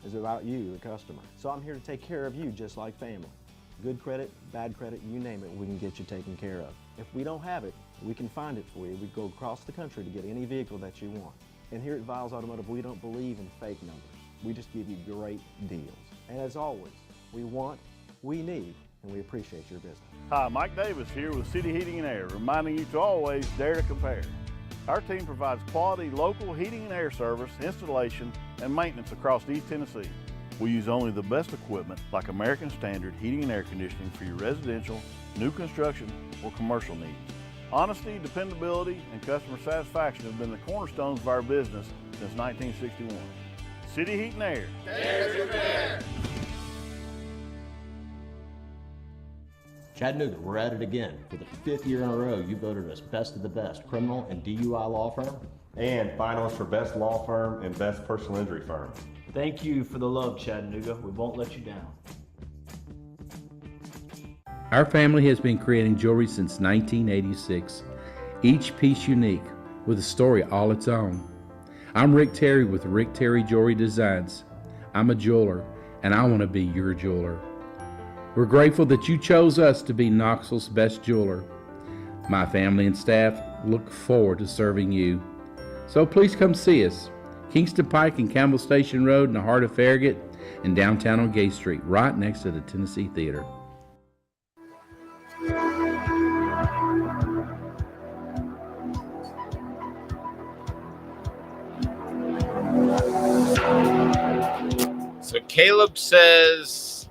It's about you, the customer. So I'm here to take care of you just like family. Good credit, bad credit, you name it, we can get you taken care of. If we don't have it, we can find it for you. We go across the country to get any vehicle that you want. And here at Viles Automotive, we don't believe in fake numbers. We just give you great deals. And as always, we want, we need, and we appreciate your business. Hi, Mike Davis here with City Heating and Air, reminding you to always dare to compare. Our team provides quality local heating and air service, installation, and maintenance across East Tennessee. We use only the best equipment like American Standard heating and air conditioning for your residential, new construction, or commercial needs. Honesty, dependability, and customer satisfaction have been the cornerstones of our business since 1961. City Heat and Air. Dare to compare. Chattanooga, we're at it again. For the 5th year in a row, you voted us best of the best criminal and DUI law firm. And finalist for best law firm and best personal injury firm. Thank you for the love, Chattanooga. We won't let you down. Our family has been creating jewelry since 1986, each piece unique with a story all its own. I'm Rick Terry with Rick Terry Jewelry Designs. I'm a jeweler, and I want to be your jeweler. We're grateful that you chose us to be Knoxville's best jeweler. My family and staff look forward to serving you. So please come see us. Kingston Pike and Campbell Station Road in the heart of Farragut, and downtown on Gay Street, right next to the Tennessee Theater. So Caleb says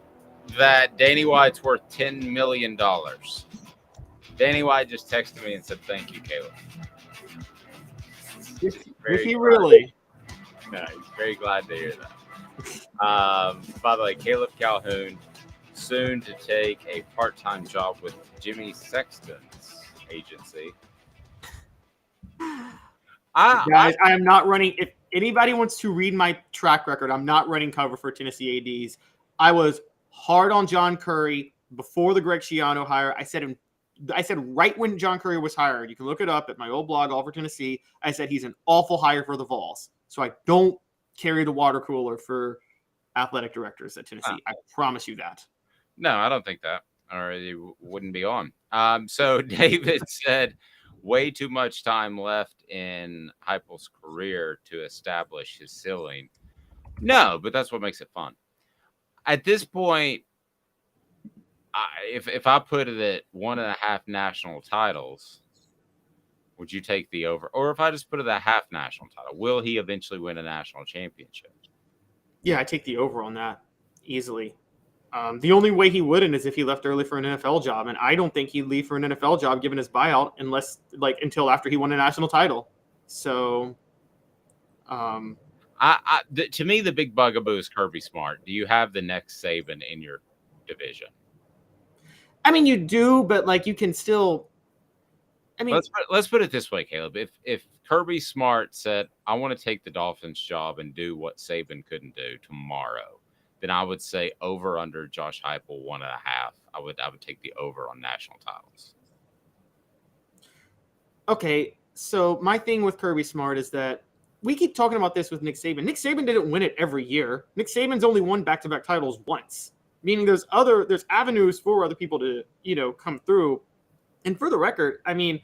that Danny White's worth $10 million. Danny White just texted me and said, "Thank you, Caleb." If he really? No, he's very glad to hear that. By the way, Caleb Calhoun soon to take a part-time job with Jimmy Sexton's agency. Guys, I am not running. If anybody wants to read my track record, I'm not running cover for Tennessee ADs. I was hard on John Curry before the Greg Schiano hire. I said right when John Curry was hired, you can look it up at my old blog, All for Tennessee. I said he's an awful hire for the Vols. So I don't carry the water cooler for athletic directors at Tennessee. I promise you that. No, I don't think that, or it wouldn't be on. So David said, way too much time left in Heupel's career to establish his ceiling. No, but that's what makes it fun. At this point, if I put it at 1.5 national titles, would you take the over? Or if I just put it at half national title, will he eventually win a national championship? Yeah, I take the over on that easily. The only way he wouldn't is if he left early for an NFL job, and I don't think he'd leave for an NFL job given his buyout until after he won a national title. So, to me, the big bugaboo is Kirby Smart. Do you have the next Saban in your division? I mean, you do, but you can still. I mean, let's put it this way, Caleb. If Kirby Smart said, "I want to take the Dolphins job and do what Saban couldn't do tomorrow," then I would say over under Josh Heupel 1.5. I would take the over on national titles. Okay, so my thing with Kirby Smart is that we keep talking about this with Nick Saban. Nick Saban didn't win it every year. Nick Saban's only won back-to-back titles once, meaning there's avenues for other people to come through. And for the record, I mean,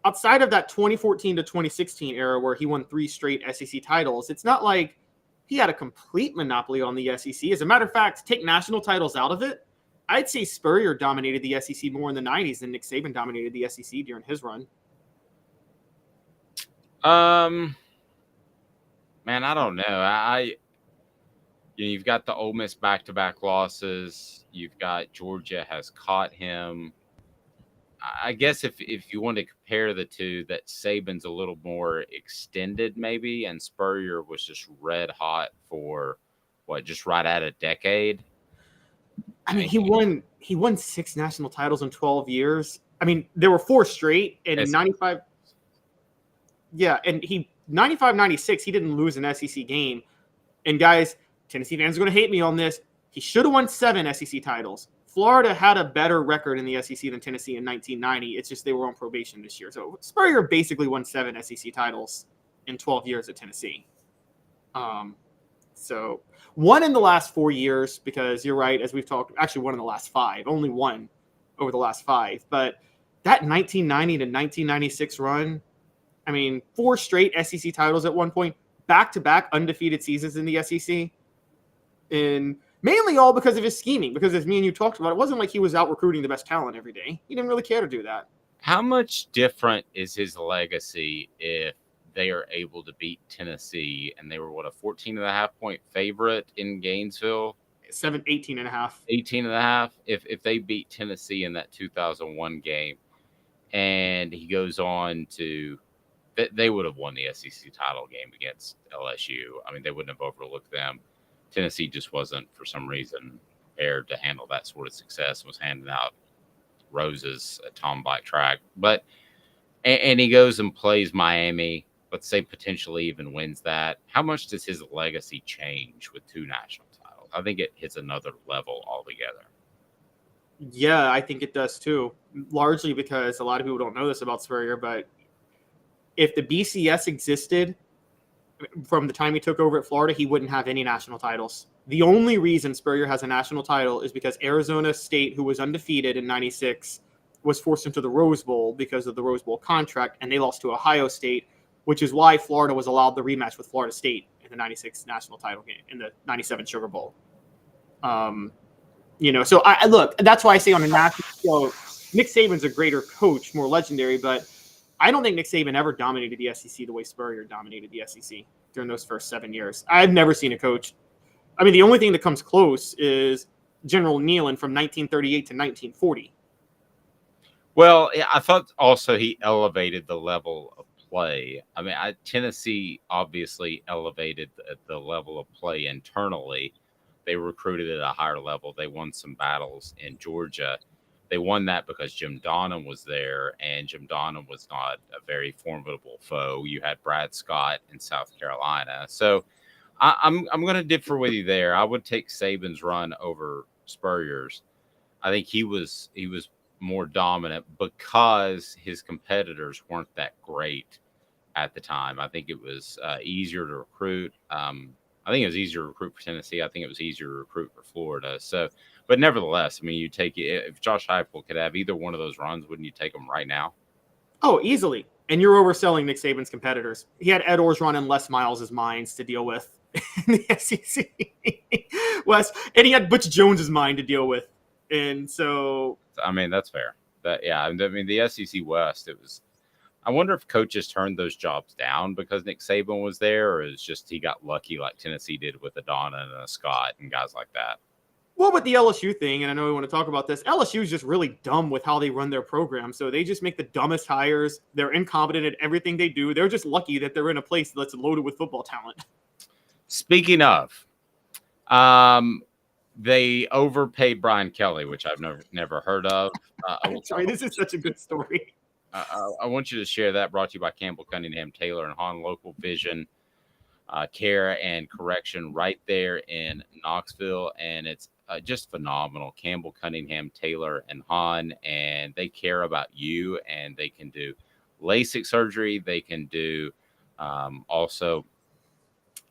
outside of that 2014 to 2016 era where he won 3 straight SEC titles, it's not like he had a complete monopoly on the SEC. As a matter of fact, take national titles out of it, I'd say Spurrier dominated the SEC more in the 90s than Nick Saban dominated the SEC during his run. Man, I don't know. You've got the Ole Miss back-to-back losses. You've got Georgia has caught him. I guess if you want to compare the two, that Saban's a little more extended maybe, and Spurrier was just red hot for, just right at a decade? I mean, he won 6 national titles in 12 years. I mean, there were 4 straight in 95. Yeah, and 95, 96, he didn't lose an SEC game. And guys, Tennessee fans are going to hate me on this. He should have won 7 SEC titles. Florida had a better record in the SEC than Tennessee in 1990. It's just they were on probation this year. So Spurrier basically won 7 SEC titles in 12 years at Tennessee. So one in the last 4 years, because you're right, as we've talked, actually one in the last 5, only one over the last 5. But that 1990 to 1996 run, I mean, 4 straight SEC titles at one point, back-to-back undefeated seasons in the SEC. And mainly all because of his scheming, because as me and you talked about, it wasn't like he was out recruiting the best talent every day. He didn't really care to do that. How much different is his legacy if they are able to beat Tennessee, and they were, what, a 14.5-point favorite in Gainesville? 18.5. 18.5. If they beat Tennessee in that 2001 game, and he goes on to, they would have won the SEC title game against LSU. I mean, they wouldn't have overlooked them. Tennessee just wasn't, for some reason, prepared to handle that sort of success, was handing out roses at Tom Bike track. But, and he goes and plays Miami, let's say potentially even wins that. How much does his legacy change with 2 national titles? I think it hits another level altogether. Yeah, I think it does too. Largely because a lot of people don't know this about Spurrier, but if the BCS existed from the time he took over at Florida, he wouldn't have any national titles. The only reason Spurrier has a national title is because Arizona State, who was undefeated in 96, was forced into the Rose Bowl because of the Rose Bowl contract, and they lost to Ohio State, which is why Florida was allowed the rematch with Florida State in the 96 national title game, in the 97 Sugar Bowl. So I look, that's why I say on a national scale, Nick Saban's a greater coach, more legendary, but I don't think Nick Saban ever dominated the SEC the way Spurrier dominated the SEC during those first 7 years. I've never seen a coach. I mean, the only thing that comes close is General Nealon from 1938 to 1940. Well, I thought also he elevated the level of play. I mean, Tennessee obviously elevated the level of play internally. They recruited at a higher level. They won some battles in Georgia. They won that because Jim Donnan was there, and Jim Donnan was not a very formidable foe. You had Brad Scott in South Carolina. So I'm going to differ with you there. I would take Saban's run over Spurrier's. I think he was more dominant because his competitors weren't that great at the time. I think it was easier to recruit. I think it was easier to recruit for Tennessee. I think it was easier to recruit for Florida. So, but nevertheless, I mean, you take it, if Josh Heupel could have either one of those runs, wouldn't you take them right now? Oh, easily. And you're overselling Nick Saban's competitors. He had Ed Orgeron and Les Miles' minds to deal with in the SEC. Wes, and he had Butch Jones's mind to deal with. And so, I mean, that's fair. I mean, the SEC West, it was. I wonder if coaches turned those jobs down because Nick Saban was there, or it's just he got lucky like Tennessee did with a Donna and a Scott and guys like that. Well, with the LSU thing, and I know we want to talk about this, LSU is just really dumb with how they run their program. So they just make the dumbest hires. They're incompetent at everything they do. They're just lucky that they're in a place that's loaded with football talent. Speaking of, they overpaid Brian Kelly, which I've never heard of. Sorry, this is such a good story. I want you to share that. Brought to you by Campbell, Cunningham, Taylor, and Hahn Local Vision, Care and Correction right there in Knoxville. And it's just phenomenal. Campbell, Cunningham, Taylor, and Hahn. And they care about you, and they can do LASIK surgery. They can do also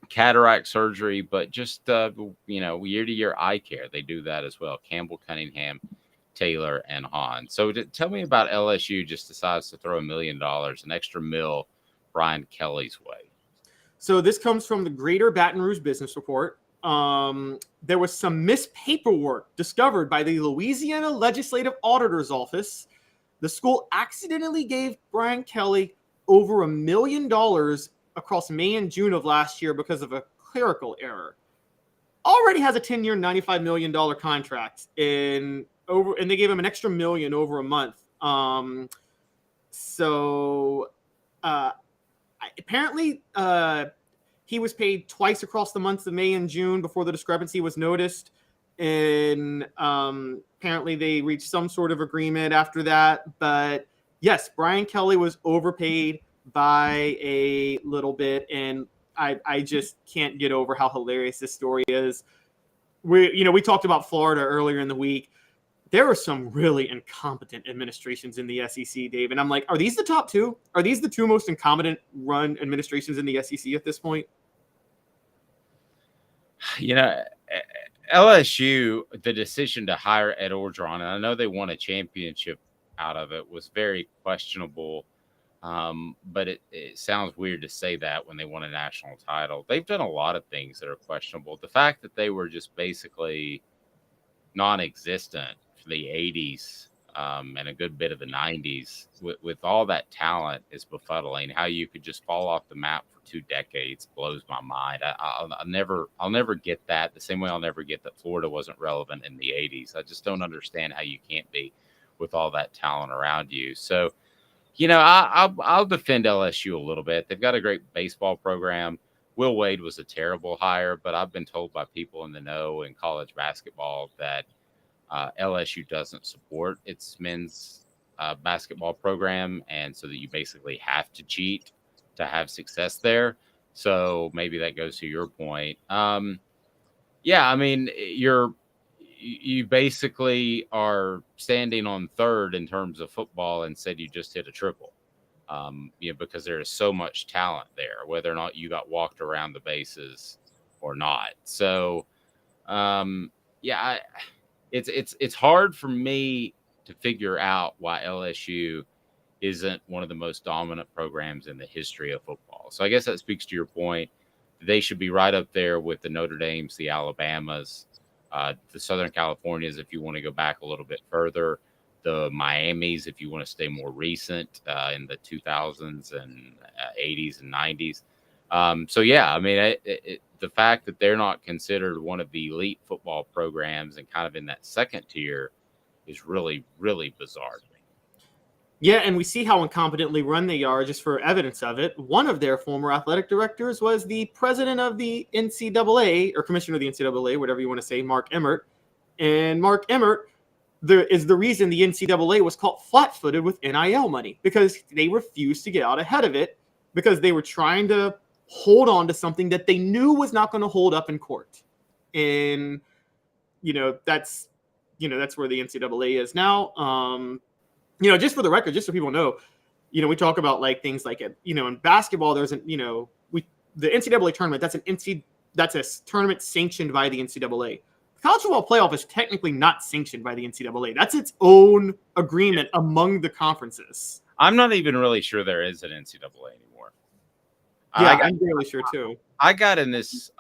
cataract surgery, but just, year-to-year eye care. They do that as well. Campbell, Cunningham, Taylor, and Hahn. So tell me about LSU just decides to throw $1 million, an extra mil, Brian Kelly's way. So this comes from the Greater Baton Rouge Business Report. There was some missed paperwork discovered by the Louisiana Legislative Auditor's Office. The school accidentally gave Brian Kelly over $1 million across May and June of last year because of a clerical error. Already has a 10-year, $95 million contract and they gave him an extra $1 million over a month. Apparently he was paid twice across the months of May and June before the discrepancy was noticed. and apparently they reached some sort of agreement after that. But yes, Brian Kelly was overpaid by a little bit, and I just can't get over how hilarious this story is. We talked about Florida earlier in the week. There are some really incompetent administrations in the SEC, Dave. And I'm like, are these the top two? Are these the two most incompetent run administrations in the SEC at this point? LSU, the decision to hire Ed Orgeron, and I know they won a championship out of it, was very questionable. But it sounds weird to say that when they won a national title. They've done a lot of things that are questionable. The fact that they were just basically non-existent for the 80s and a good bit of the 90s with all that talent is befuddling. How you could just fall off the map for 2 decades blows my mind. I'll never get that, the same way I'll never get that Florida wasn't relevant in the 80s. I just don't understand how you can't be with all that talent around you. So I'll defend LSU a little bit. They've got a great baseball program. Will Wade was a terrible hire, but I've been told by people in the know in college basketball that LSU doesn't support its men's basketball program, and so that you basically have to cheat to have success there. So maybe that goes to your point. You basically are standing on third in terms of football and said you just hit a triple, because there is so much talent there, whether or not you got walked around the bases or not. So, it's hard for me to figure out why LSU isn't one of the most dominant programs in the history of football. So I guess that speaks to your point. They should be right up there with the Notre Dames, the Alabamas, the Southern Californias, if you want to go back a little bit further, the Miamis, if you want to stay more recent in the 2000s and 80s and 90s. The fact that they're not considered one of the elite football programs and kind of in that second tier is really, really bizarre to me. Yeah, and we see how incompetently run they are just for evidence of it. One of their former athletic directors was the president of the NCAA, or commissioner of the NCAA, whatever you want to say, Mark Emmert. And Mark Emmert is the reason the NCAA was caught flat-footed with NIL money, because they refused to get out ahead of it because they were trying to hold on to something that they knew was not going to hold up in court. And, that's where the NCAA is now. Just for the record, just so people know, we talk about like things like it, in basketball, there's the NCAA tournament, that's a tournament sanctioned by the NCAA. The college football playoff is technically not sanctioned by the NCAA. That's its own agreement among the conferences. I'm not even really sure there is an NCAA anymore. Yeah, I'm really sure too. I got in this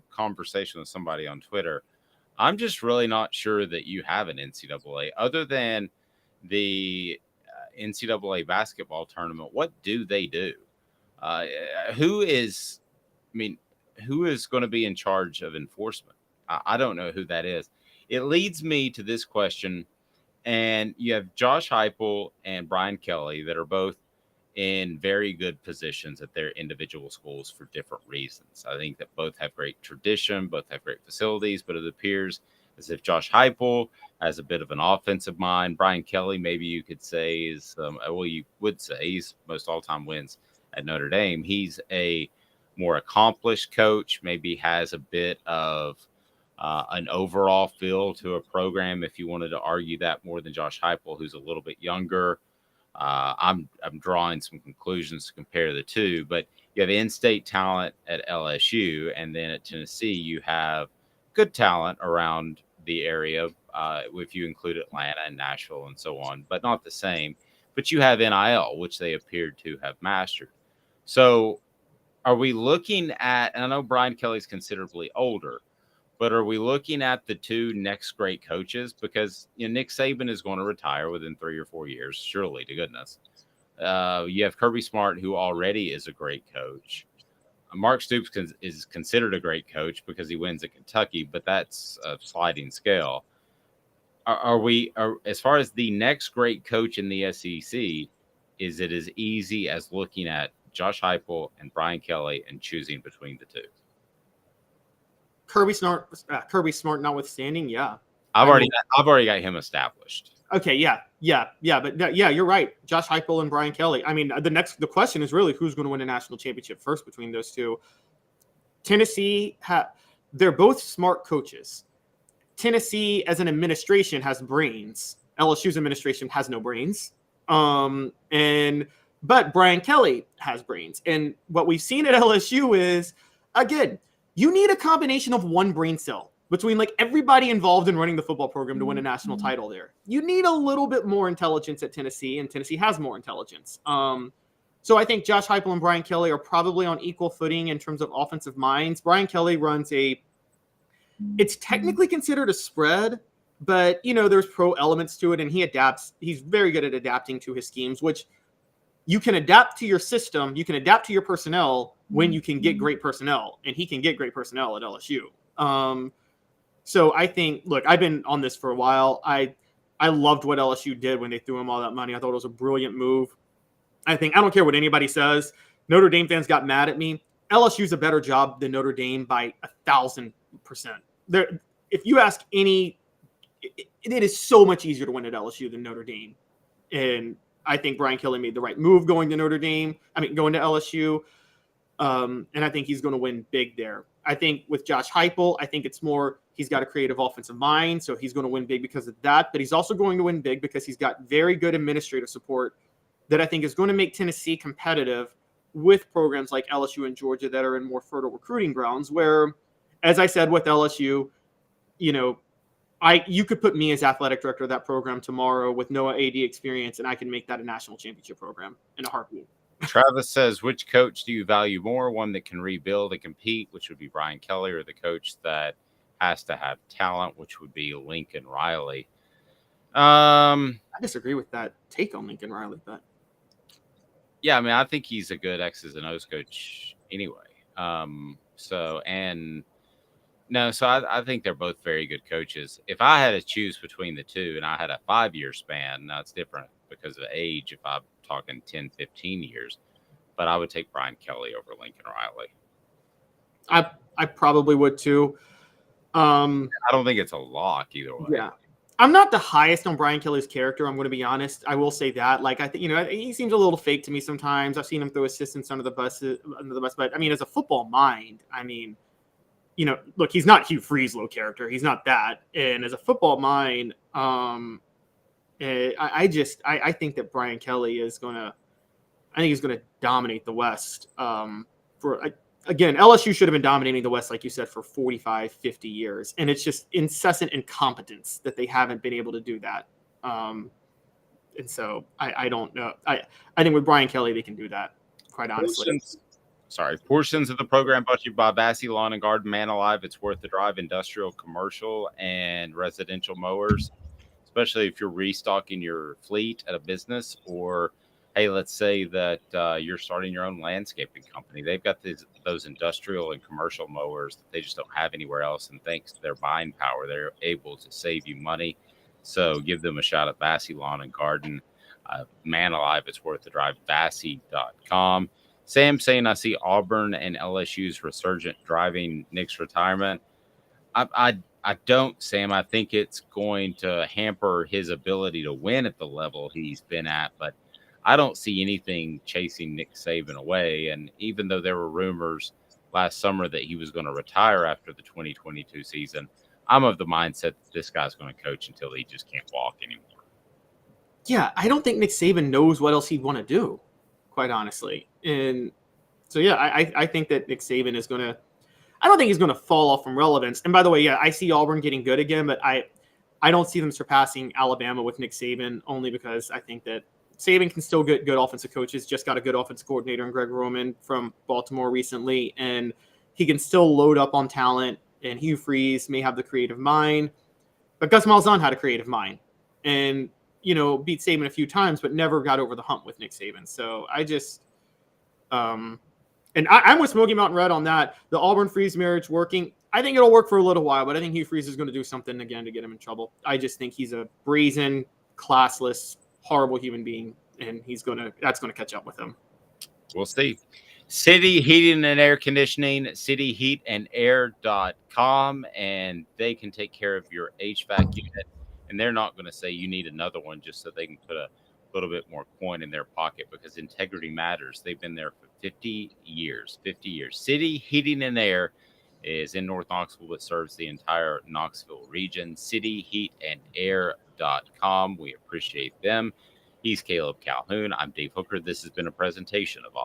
conversation with somebody on Twitter. I'm just really not sure that you have an NCAA other than the NCAA basketball tournament. What do they do? Who is going to be in charge of enforcement? I don't know who that is. It leads me to this question, and you have Josh Heupel and Brian Kelly that are both in very good positions at their individual schools for different reasons. I think that both have great tradition, both have great facilities, but it appears as if Josh Heupel has a bit of an offensive mind. Brian Kelly, maybe you could say, is you would say he's most all-time wins at Notre Dame. He's a more accomplished coach, maybe has a bit of an overall feel to a program, if you wanted to argue that, more than Josh Heupel, who's a little bit younger. I'm drawing some conclusions to compare the two, but you have in-state talent at LSU, and then at Tennessee you have good talent around the area, if you include Atlanta and Nashville and so on, but not the same. But you have NIL, which they appeared to have mastered. So are we looking at, and I know Brian Kelly's considerably older, but are we looking at the two next great coaches? Because Nick Saban is going to retire within 3 or 4 years, surely, to goodness. You have Kirby Smart, who already is a great coach. Mark Stoops is considered a great coach because he wins at Kentucky, but that's a sliding scale. Are as far as the next great coach in the SEC, is it as easy as looking at Josh Heupel and Brian Kelly and choosing between the two? Kirby Smart notwithstanding, yeah. I've already got him established. Okay, yeah, but you're right. Josh Heupel and Brian Kelly. I mean, the question is really who's going to win a national championship first between those two. Tennessee, they're both smart coaches. Tennessee, as an administration, has brains. LSU's administration has no brains. But Brian Kelly has brains. And what we've seen at LSU is, again, you need a combination of one brain cell between like everybody involved in running the football program to win a national title there. You need a little bit more intelligence at Tennessee, and Tennessee has more intelligence. So I think Josh Heupel and Brian Kelly are probably on equal footing in terms of offensive minds. Brian Kelly runs it's technically considered a spread, but there's pro elements to it, and he adapts. He's very good at adapting to his schemes, which you can adapt to your system. You can adapt to your personnel when you can get great personnel, and he can get great personnel at LSU. So I think, look, I've been on this for a while. I loved what LSU did when they threw him all that money. I thought it was a brilliant move. I don't care what anybody says. Notre Dame fans got mad at me. LSU's a better job than Notre Dame by 1,000%. If you ask it is so much easier to win at LSU than Notre Dame. And I think Brian Kelly made the right move going to going to LSU. And I think he's going to win big there. I think with Josh Heupel, I think it's more he's got a creative offensive mind, so he's going to win big because of that. But he's also going to win big because he's got very good administrative support that I think is going to make Tennessee competitive with programs like LSU and Georgia that are in more fertile recruiting grounds where, as I said with LSU, you could put me as athletic director of that program tomorrow with no AD experience, and I can make that a national championship program in a heartbeat. Travis says, which coach do you value more? One that can rebuild and compete, which would be Brian Kelly, or the coach that has to have talent, which would be Lincoln Riley? I disagree with that take on Lincoln Riley, but yeah, I mean, I think he's a good X's and O's coach anyway. So I think they're both very good coaches. If I had to choose between the two and I had a 5-year span, now it's different because of age if I'm talking 10, 15 years, but I would take Brian Kelly over Lincoln Riley. I probably would too. I don't think it's a lock either way. Yeah. I'm not the highest on Brian Kelly's character. I'm going to be honest. I will say that. Like, I think, he seems a little fake to me sometimes. I've seen him throw assistants under the bus. But I mean, as a football mind, look, he's not Hugh Freeze-low character. He's not that. And as a football mind, I think that Brian Kelly is going to dominate the West. Again, LSU should have been dominating the West, like you said, for 45, 50 years. And it's just incessant incompetence that they haven't been able to do that. And so I don't know. I think with Brian Kelly, they can do that, quite honestly. Portions of the program brought to you by Vassy Lawn and Garden, Man Alive. It's worth the drive. Industrial, commercial, and residential mowers, especially if you're restocking your fleet at a business, or hey, let's say that you're starting your own landscaping company. They've got those industrial and commercial mowers that they just don't have anywhere else. And thanks to their buying power, they're able to save you money. So give them a shout at Vassy Lawn and Garden. Man Alive, it's worth the drive. Vassy.com. Sam saying, I see Auburn and LSU's resurgent driving Nick's retirement. I don't, Sam. I think it's going to hamper his ability to win at the level he's been at, but I don't see anything chasing Nick Saban away. And even though there were rumors last summer that he was going to retire after the 2022 season, I'm of the mindset that this guy's going to coach until he just can't walk anymore. Yeah, I don't think Nick Saban knows what else he'd want to do, quite honestly. And so, yeah, I think that Nick Saban is going to – I don't think he's going to fall off from relevance. And by the way, yeah, I see Auburn getting good again, but I don't see them surpassing Alabama with Nick Saban, only because I think that Saban can still get good offensive coaches, just got a good offensive coordinator in Greg Roman from Baltimore recently, and he can still load up on talent, and Hugh Freeze may have the creative mind, but Gus Malzahn had a creative mind and, beat Saban a few times, but never got over the hump with Nick Saban. So I just and I'm with Smoky Mountain Red on that. The Auburn Freeze marriage working. I think it'll work for a little while, but I think Hugh Freeze is going to do something again to get him in trouble. I just think he's a brazen, classless, horrible human being, and that's going to catch up with him. We'll see. City Heating and Air Conditioning, cityheatandair.com, and they can take care of your HVAC unit. And they're not going to say you need another one just so they can put a little bit more coin in their pocket, because integrity matters. They've been there for 50 years. 50 years. City Heating and Air is in North Knoxville, but serves the entire Knoxville region. cityheatandair.com. We appreciate them. He's Caleb Calhoun. I'm Dave Hooker. This has been a presentation of